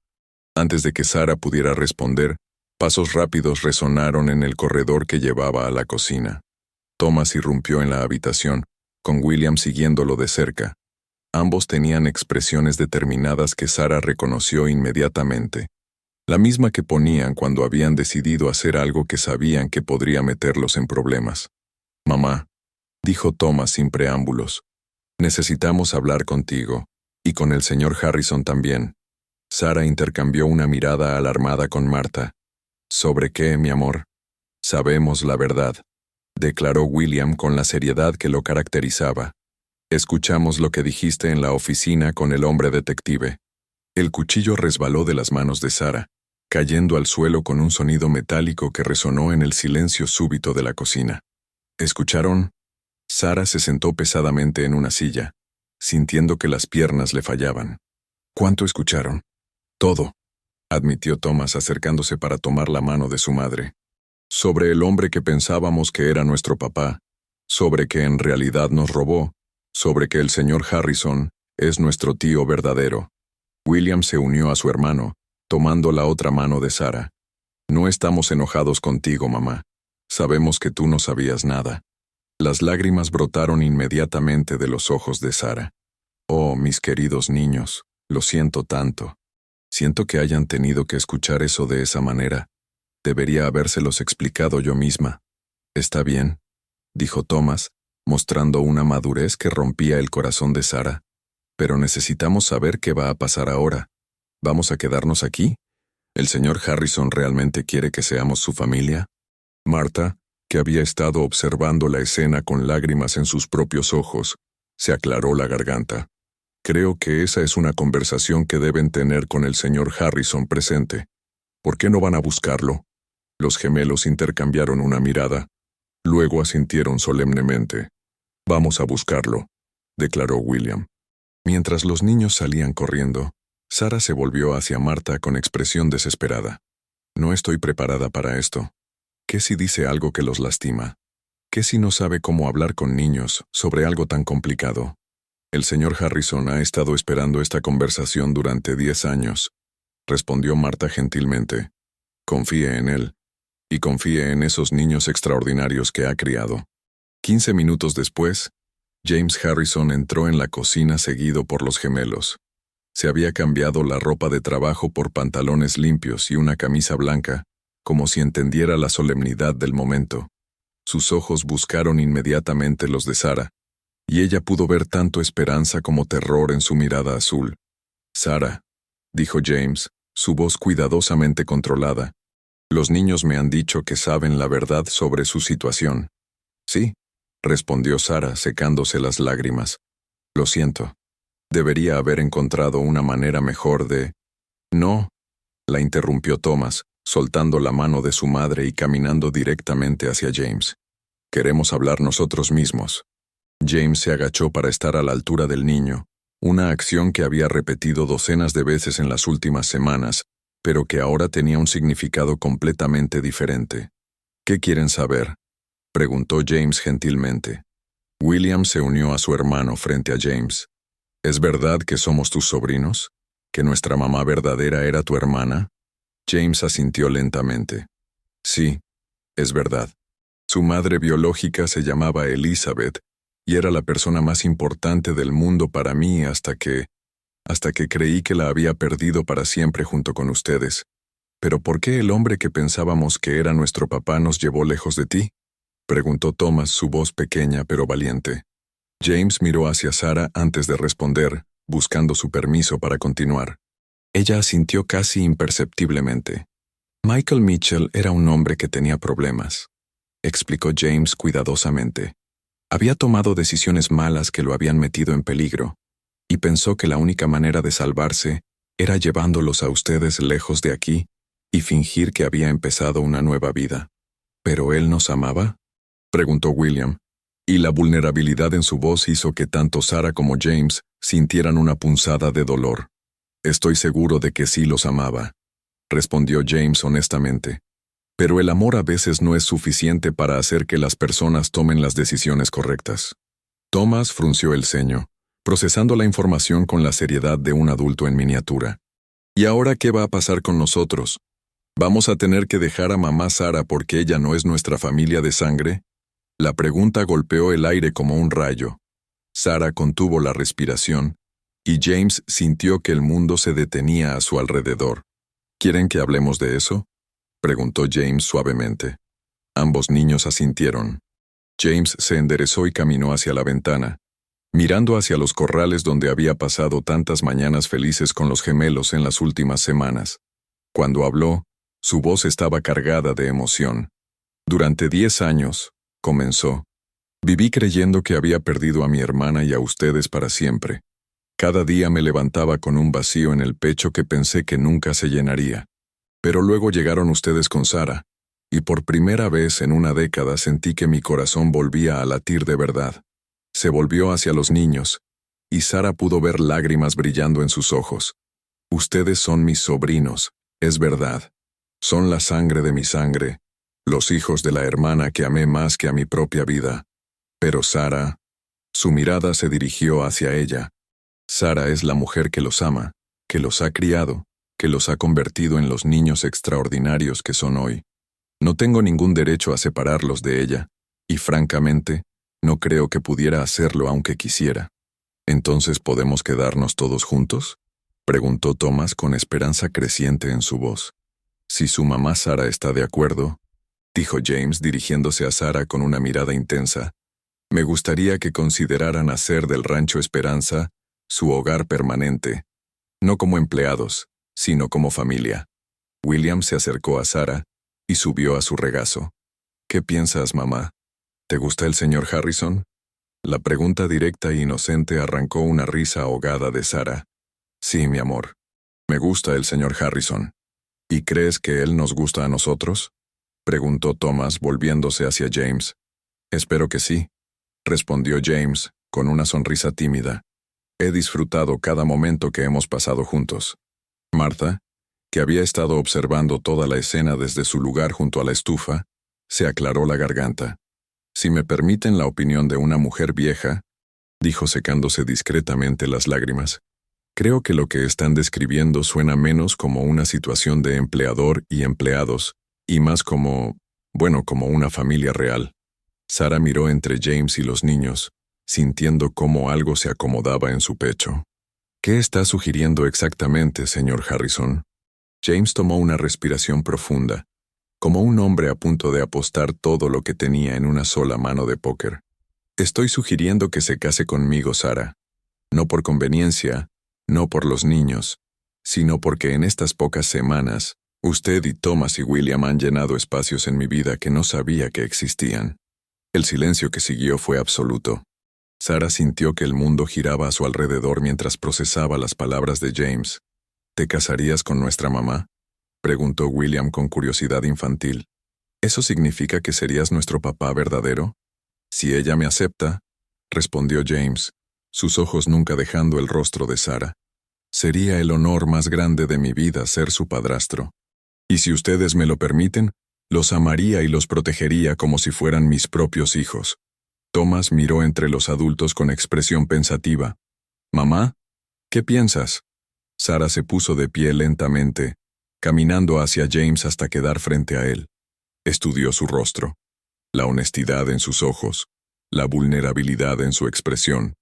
Antes de que Sara pudiera responder, pasos rápidos resonaron en el corredor que llevaba a la cocina. Thomas irrumpió en la habitación, con William siguiéndolo de cerca. Ambos tenían expresiones determinadas que Sara reconoció inmediatamente. La misma que ponían cuando habían decidido hacer algo que sabían que podría meterlos en problemas. «Mamá», dijo Thomas sin preámbulos, «necesitamos hablar contigo, y con el señor Harrison también». Sara intercambió una mirada alarmada con Marta. «¿Sobre qué, mi amor?». «Sabemos la verdad», declaró William con la seriedad que lo caracterizaba. «Escuchamos lo que dijiste en la oficina con el hombre detective». El cuchillo resbaló de las manos de Sara, cayendo al suelo con un sonido metálico que resonó en el silencio súbito de la cocina. «¿Escucharon?». Sara se sentó pesadamente en una silla, sintiendo que las piernas le fallaban. «¿Cuánto escucharon?». «Todo», admitió Thomas acercándose para tomar la mano de su madre. «Sobre el hombre que pensábamos que era nuestro papá, sobre que en realidad nos robó, sobre que el señor Harrison es nuestro tío verdadero». William se unió a su hermano, tomando la otra mano de Sara. «No estamos enojados contigo, mamá. Sabemos que tú no sabías nada». Las lágrimas brotaron inmediatamente de los ojos de Sara. «Oh, mis queridos niños, lo siento tanto. Siento que hayan tenido que escuchar eso de esa manera. Debería habérselos explicado yo misma». «Está bien», dijo Thomas, mostrando una madurez que rompía el corazón de Sara. «Pero necesitamos saber qué va a pasar ahora. ¿Vamos a quedarnos aquí? ¿El señor Harrison realmente quiere que seamos su familia?». Marta, que había estado observando la escena con lágrimas en sus propios ojos, se aclaró la garganta. «Creo que esa es una conversación que deben tener con el señor Harrison presente. ¿Por qué no van a buscarlo?». Los gemelos intercambiaron una mirada. Luego asintieron solemnemente. «Vamos a buscarlo», declaró William. Mientras los niños salían corriendo, Sara se volvió hacia Marta con expresión desesperada. «No estoy preparada para esto. ¿Qué si dice algo que los lastima? ¿Qué si no sabe cómo hablar con niños sobre algo tan complicado?». «El señor Harrison ha estado esperando esta conversación durante 10 años», respondió Marta gentilmente. «Confíe en él, y confíe en esos niños extraordinarios que ha criado». 15 minutos después, James Harrison entró en la cocina seguido por los gemelos. Se había cambiado la ropa de trabajo por pantalones limpios y una camisa blanca, como si entendiera la solemnidad del momento. Sus ojos buscaron inmediatamente los de Sara, y ella pudo ver tanto esperanza como terror en su mirada azul. «Sara», dijo James, su voz cuidadosamente controlada, «los niños me han dicho que saben la verdad sobre su situación». «Sí», respondió Sara, secándose las lágrimas. «Lo siento. Debería haber encontrado una manera mejor de…». «No», la interrumpió Thomas, soltando la mano de su madre y caminando directamente hacia James. «Queremos hablar nosotros mismos». James se agachó para estar a la altura del niño, una acción que había repetido docenas de veces en las últimas semanas, pero que ahora tenía un significado completamente diferente. ¿Qué quieren saber?, preguntó James gentilmente. William se unió a su hermano frente a James. ¿Es verdad que somos tus sobrinos? ¿Que nuestra mamá verdadera era tu hermana? James asintió lentamente. Sí, es verdad. Su madre biológica se llamaba Elizabeth y era la persona más importante del mundo para mí hasta que creí que la había perdido para siempre junto con ustedes. ¿Pero por qué el hombre que pensábamos que era nuestro papá nos llevó lejos de ti?, preguntó Thomas, su voz pequeña pero valiente. James miró hacia Sarah antes de responder, buscando su permiso para continuar. Ella asintió casi imperceptiblemente. Michael Mitchell era un hombre que tenía problemas, explicó James cuidadosamente. Había tomado decisiones malas que lo habían metido en peligro, y pensó que la única manera de salvarse era llevándolos a ustedes lejos de aquí y fingir que había empezado una nueva vida. ¿Pero él nos amaba?, preguntó William, y la vulnerabilidad en su voz hizo que tanto Sarah como James sintieran una punzada de dolor. Estoy seguro de que sí los amaba, respondió James honestamente. Pero el amor a veces no es suficiente para hacer que las personas tomen las decisiones correctas. Thomas frunció el ceño, procesando la información con la seriedad de un adulto en miniatura. ¿Y ahora qué va a pasar con nosotros? ¿Vamos a tener que dejar a mamá Sarah porque ella no es nuestra familia de sangre? La pregunta golpeó el aire como un rayo. Sarah contuvo la respiración, y James sintió que el mundo se detenía a su alrededor. ¿Quieren que hablemos de eso?, preguntó James suavemente. Ambos niños asintieron. James se enderezó y caminó hacia la ventana, mirando hacia los corrales donde había pasado tantas mañanas felices con los gemelos en las últimas semanas. Cuando habló, su voz estaba cargada de emoción. Durante 10 años, comenzó, viví creyendo que había perdido a mi hermana y a ustedes para siempre. Cada día me levantaba con un vacío en el pecho que pensé que nunca se llenaría. Pero luego llegaron ustedes con Sarah, y por primera vez en una década sentí que mi corazón volvía a latir de verdad. Se volvió hacia los niños, y Sarah pudo ver lágrimas brillando en sus ojos. Ustedes son mis sobrinos, es verdad. Son la sangre de mi sangre, los hijos de la hermana que amé más que a mi propia vida. Pero Sarah, su mirada se dirigió hacia ella. Sarah es la mujer que los ama, que los ha criado, que los ha convertido en los niños extraordinarios que son hoy. No tengo ningún derecho a separarlos de ella, y francamente, no creo que pudiera hacerlo aunque quisiera. ¿Entonces podemos quedarnos todos juntos?, preguntó Thomas con esperanza creciente en su voz. Si su mamá Sarah está de acuerdo, dijo James dirigiéndose a Sarah con una mirada intensa, me gustaría que consideraran hacer del Rancho Esperanza su hogar permanente, no como empleados, sino como familia. William se acercó a Sarah y subió a su regazo. ¿Qué piensas, mamá? ¿Te gusta el señor Harrison? La pregunta directa e inocente arrancó una risa ahogada de Sarah. Sí, mi amor. Me gusta el señor Harrison. ¿Y crees que él nos gusta a nosotros?, preguntó Thomas volviéndose hacia James. Espero que sí, respondió James, con una sonrisa tímida. He disfrutado cada momento que hemos pasado juntos. Martha, que había estado observando toda la escena desde su lugar junto a la estufa, se aclaró la garganta. Si me permiten la opinión de una mujer vieja, dijo secándose discretamente las lágrimas, creo que lo que están describiendo suena menos como una situación de empleador y empleados, y más como una familia real. Sarah miró entre James y los niños, sintiendo cómo algo se acomodaba en su pecho. ¿Qué está sugiriendo exactamente, señor Harrison? James tomó una respiración profunda, como un hombre a punto de apostar todo lo que tenía en una sola mano de póker. Estoy sugiriendo que se case conmigo, Sarah. No por conveniencia, no por los niños, sino porque en estas pocas semanas, usted y Thomas y William han llenado espacios en mi vida que no sabía que existían. El silencio que siguió fue absoluto. Sarah sintió que el mundo giraba a su alrededor mientras procesaba las palabras de James. ¿Te casarías con nuestra mamá?, preguntó William con curiosidad infantil. ¿Eso significa que serías nuestro papá verdadero? Si ella me acepta, respondió James, sus ojos nunca dejando el rostro de Sarah. Sería el honor más grande de mi vida ser su padrastro. Y si ustedes me lo permiten, los amaría y los protegería como si fueran mis propios hijos. Thomas miró entre los adultos con expresión pensativa. «Mamá, ¿qué piensas?» Sarah se puso de pie lentamente, caminando hacia James hasta quedar frente a él. Estudió su rostro, la honestidad en sus ojos, la vulnerabilidad en su expresión,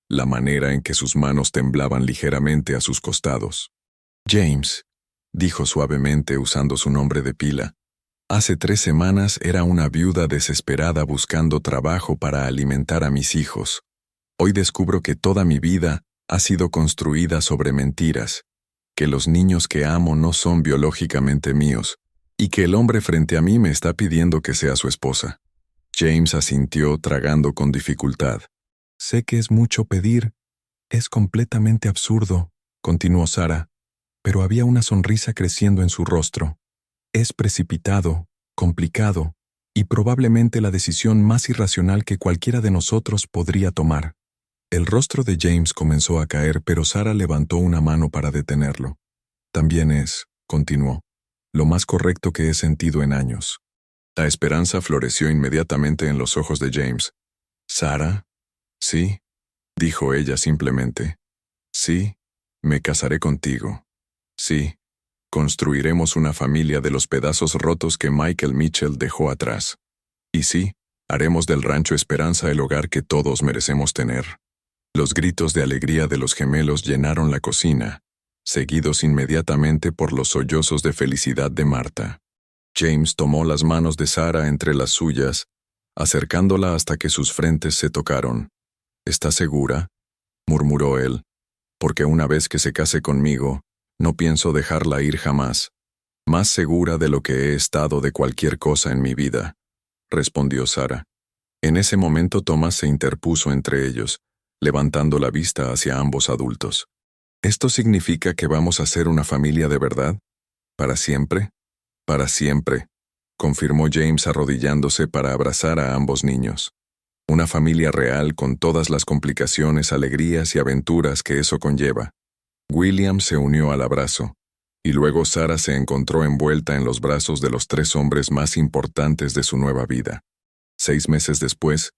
la manera en que sus manos temblaban ligeramente a sus costados. «James», dijo suavemente usando su nombre de pila, «hace 3 semanas era una viuda desesperada buscando trabajo para alimentar a mis hijos. Hoy descubro que toda mi vida ha sido construida sobre mentiras, que los niños que amo no son biológicamente míos, y que el hombre frente a mí me está pidiendo que sea su esposa». James asintió tragando con dificultad. «Sé que es mucho pedir. Es completamente absurdo», continuó Sarah, pero había una sonrisa creciendo en su rostro. «Es precipitado, complicado, y probablemente la decisión más irracional que cualquiera de nosotros podría tomar». El rostro de James comenzó a caer, pero Sarah levantó una mano para detenerlo. «También es», continuó, «lo más correcto que he sentido en años». La esperanza floreció inmediatamente en los ojos de James. «¿Sarah?» «Sí», dijo ella simplemente. «Sí, me casaré contigo. Sí, construiremos una familia de los pedazos rotos que Michael Mitchell dejó atrás. Y sí, haremos del Rancho Esperanza el hogar que todos merecemos tener». Los gritos de alegría de los gemelos llenaron la cocina, seguidos inmediatamente por los sollozos de felicidad de Marta. James tomó las manos de Sarah entre las suyas, acercándola hasta que sus frentes se tocaron. «¿Estás segura?», murmuró él, «porque una vez que se case conmigo, no pienso dejarla ir jamás. Más segura de lo que he estado de cualquier cosa en mi vida», respondió Sarah. En ese momento Thomas se interpuso entre ellos, levantando la vista hacia ambos adultos. «¿Esto significa que vamos a ser una familia de verdad? ¿Para siempre?» «Para siempre», confirmó James arrodillándose para abrazar a ambos niños. «Una familia real con todas las complicaciones, alegrías y aventuras que eso conlleva». William se unió al abrazo, y luego Sarah se encontró envuelta en los brazos de los 3 hombres más importantes de su nueva vida. 6 meses después,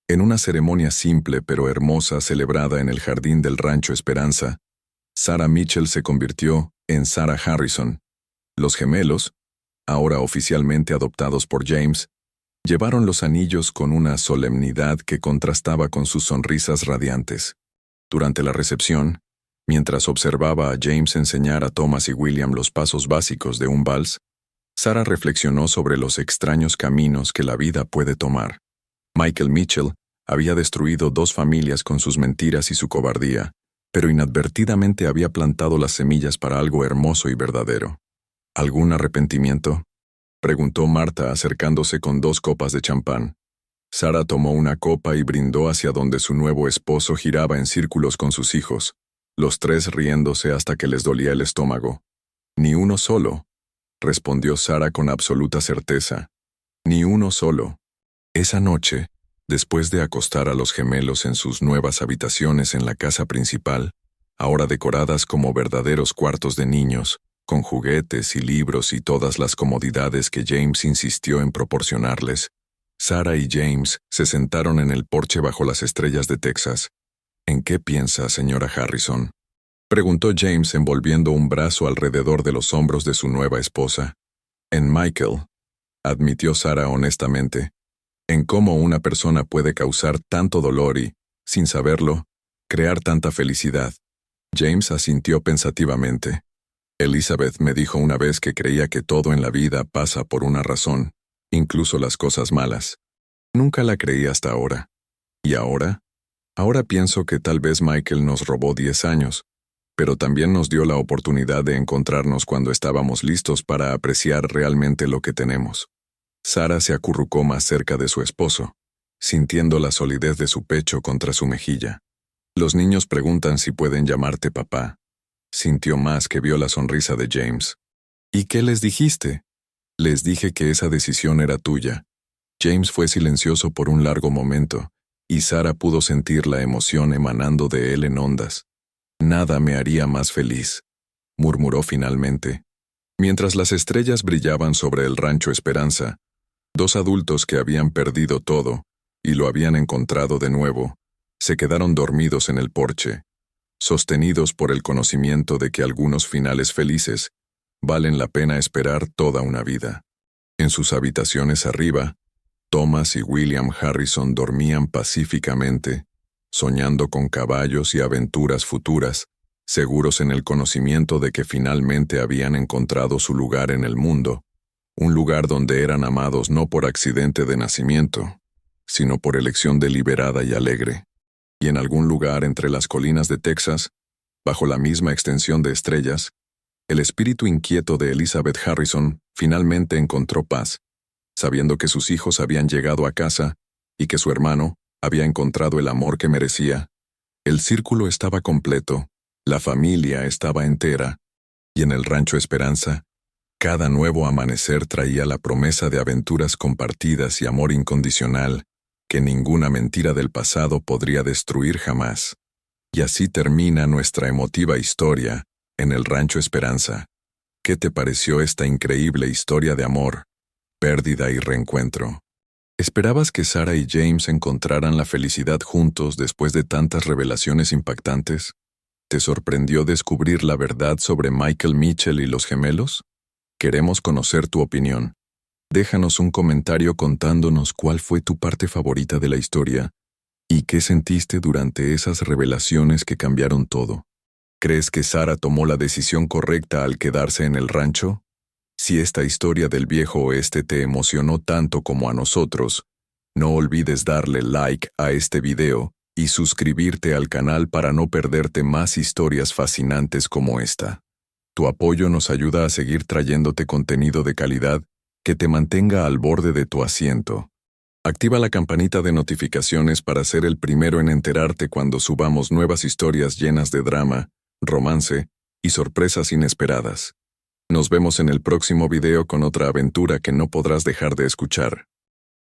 en una ceremonia simple pero hermosa celebrada en el jardín del Rancho Esperanza, Sarah Mitchell se convirtió en Sarah Harrison. Los gemelos, ahora oficialmente adoptados por James, llevaron los anillos con una solemnidad que contrastaba con sus sonrisas radiantes. Durante la recepción, mientras observaba a James enseñar a Thomas y William los pasos básicos de un vals, Sarah reflexionó sobre los extraños caminos que la vida puede tomar. Michael Mitchell había destruido 2 familias con sus mentiras y su cobardía, pero inadvertidamente había plantado las semillas para algo hermoso y verdadero. «¿Algún arrepentimiento?», preguntó Marta acercándose con 2 copas de champán. Sarah tomó una copa y brindó hacia donde su nuevo esposo giraba en círculos con sus hijos, los 3 riéndose hasta que les dolía el estómago. «Ni uno solo», respondió Sarah con absoluta certeza. «Ni uno solo». Esa noche, después de acostar a los gemelos en sus nuevas habitaciones en la casa principal, ahora decoradas como verdaderos cuartos de niños, con juguetes y libros y todas las comodidades que James insistió en proporcionarles, Sarah y James se sentaron en el porche bajo las estrellas de Texas. «¿En qué piensa, señora Harrison?», preguntó James envolviendo un brazo alrededor de los hombros de su nueva esposa. «En Michael», admitió Sarah honestamente, «en cómo una persona puede causar tanto dolor y, sin saberlo, crear tanta felicidad». James asintió pensativamente. «Elizabeth me dijo una vez que creía que todo en la vida pasa por una razón, incluso las cosas malas. Nunca la creí hasta ahora. ¿Y ahora? Ahora pienso que tal vez Michael nos robó 10 años, pero también nos dio la oportunidad de encontrarnos cuando estábamos listos para apreciar realmente lo que tenemos». Sarah se acurrucó más cerca de su esposo, sintiendo la solidez de su pecho contra su mejilla. «Los niños preguntan si pueden llamarte papá», sintió más que vio la sonrisa de James. «¿Y qué les dijiste?» «Les dije que esa decisión era tuya». James fue silencioso por un largo momento, y Sarah pudo sentir la emoción emanando de él en ondas. Nada me haría más feliz, murmuró finalmente. Mientras las estrellas brillaban sobre el rancho Esperanza, dos adultos que habían perdido todo y lo habían encontrado de nuevo, se quedaron dormidos en el porche, sostenidos por el conocimiento de que algunos finales felices valen la pena esperar toda una vida. En sus habitaciones arriba, Thomas y William Harrison dormían pacíficamente, soñando con caballos y aventuras futuras, seguros en el conocimiento de que finalmente habían encontrado su lugar en el mundo, un lugar donde eran amados no por accidente de nacimiento, sino por elección deliberada y alegre. Y en algún lugar entre las colinas de Texas, bajo la misma extensión de estrellas, el espíritu inquieto de Elizabeth Harrison finalmente encontró paz, sabiendo que sus hijos habían llegado a casa y que su hermano había encontrado el amor que merecía. El círculo estaba completo, la familia estaba entera, y en el rancho Esperanza, cada nuevo amanecer traía la promesa de aventuras compartidas y amor incondicional que ninguna mentira del pasado podría destruir jamás. Y así termina nuestra emotiva historia en el rancho Esperanza. ¿Qué te pareció esta increíble historia de amor, pérdida y reencuentro? ¿Esperabas que Sarah y James encontraran la felicidad juntos después de tantas revelaciones impactantes? ¿Te sorprendió descubrir la verdad sobre Michael Mitchell y los gemelos? Queremos conocer tu opinión. Déjanos un comentario contándonos cuál fue tu parte favorita de la historia y qué sentiste durante esas revelaciones que cambiaron todo. ¿Crees que Sarah tomó la decisión correcta al quedarse en el rancho? Si esta historia del viejo oeste te emocionó tanto como a nosotros, no olvides darle like a este video y suscribirte al canal para no perderte más historias fascinantes como esta. Tu apoyo nos ayuda a seguir trayéndote contenido de calidad que te mantenga al borde de tu asiento. Activa la campanita de notificaciones para ser el primero en enterarte cuando subamos nuevas historias llenas de drama, romance y sorpresas inesperadas. Nos vemos en el próximo video con otra aventura que no podrás dejar de escuchar.